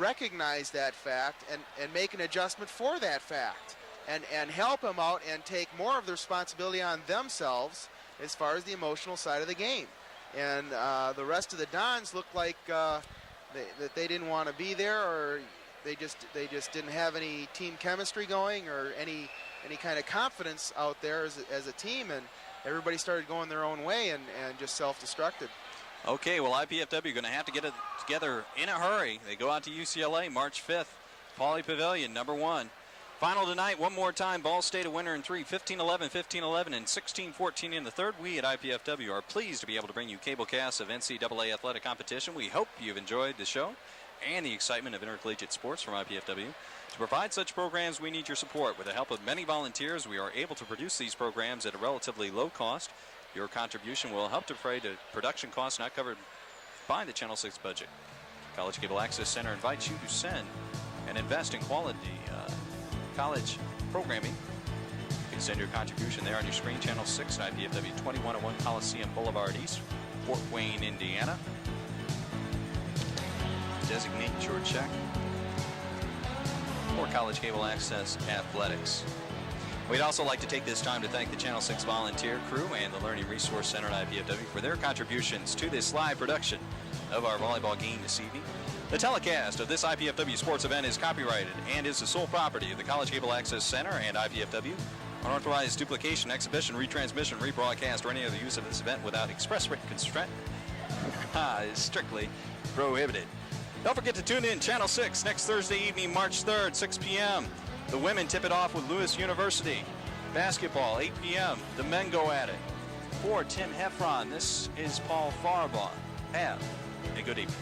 recognize that fact and make an adjustment for that fact and help him out and take more of the responsibility on themselves as far as the emotional side of the game. And the rest of the Dons looked like that they didn't want to be there, or they just didn't have any team chemistry going or any kind of confidence out there as a team, and everybody started going their own way and just self-destructed. Okay, well, IPFW going to have to get it together in a hurry. They go out to UCLA March 5th. Pauley Pavilion, number 1. Final tonight, one more time. Ball State a winner in 3, 15-11, 15-11, and 16-14 in the third. We at IPFW are pleased to be able to bring you cablecasts of NCAA athletic competition. We hope you've enjoyed the show and the excitement of intercollegiate sports from IPFW. To provide such programs, we need your support. With the help of many volunteers, we are able to produce these programs at a relatively low cost. Your contribution will help defray the production costs not covered by the Channel 6 budget. College Cable Access Center invites you to send and invest in quality college programming. You can send your contribution there on your screen, Channel 6, IPFW 2101 Coliseum Boulevard East, Fort Wayne, Indiana. Designate your check for College Cable Access Athletics. We'd also like to take this time to thank the Channel 6 volunteer crew and the Learning Resource Center at IPFW for their contributions to this live production of our volleyball game this evening. The telecast of this IPFW sports event is copyrighted and is the sole property of the College Cable Access Center and IPFW. Unauthorized duplication, exhibition, retransmission, rebroadcast, or any other use of this event without express written consent is strictly prohibited. Don't forget to tune in Channel 6 next Thursday evening, March 3rd, 6 p.m. The women tip it off with Lewis University. Basketball, 8 p.m. The men go at it. For Tim Heffron, this is Paul Farbaugh. Have a good evening.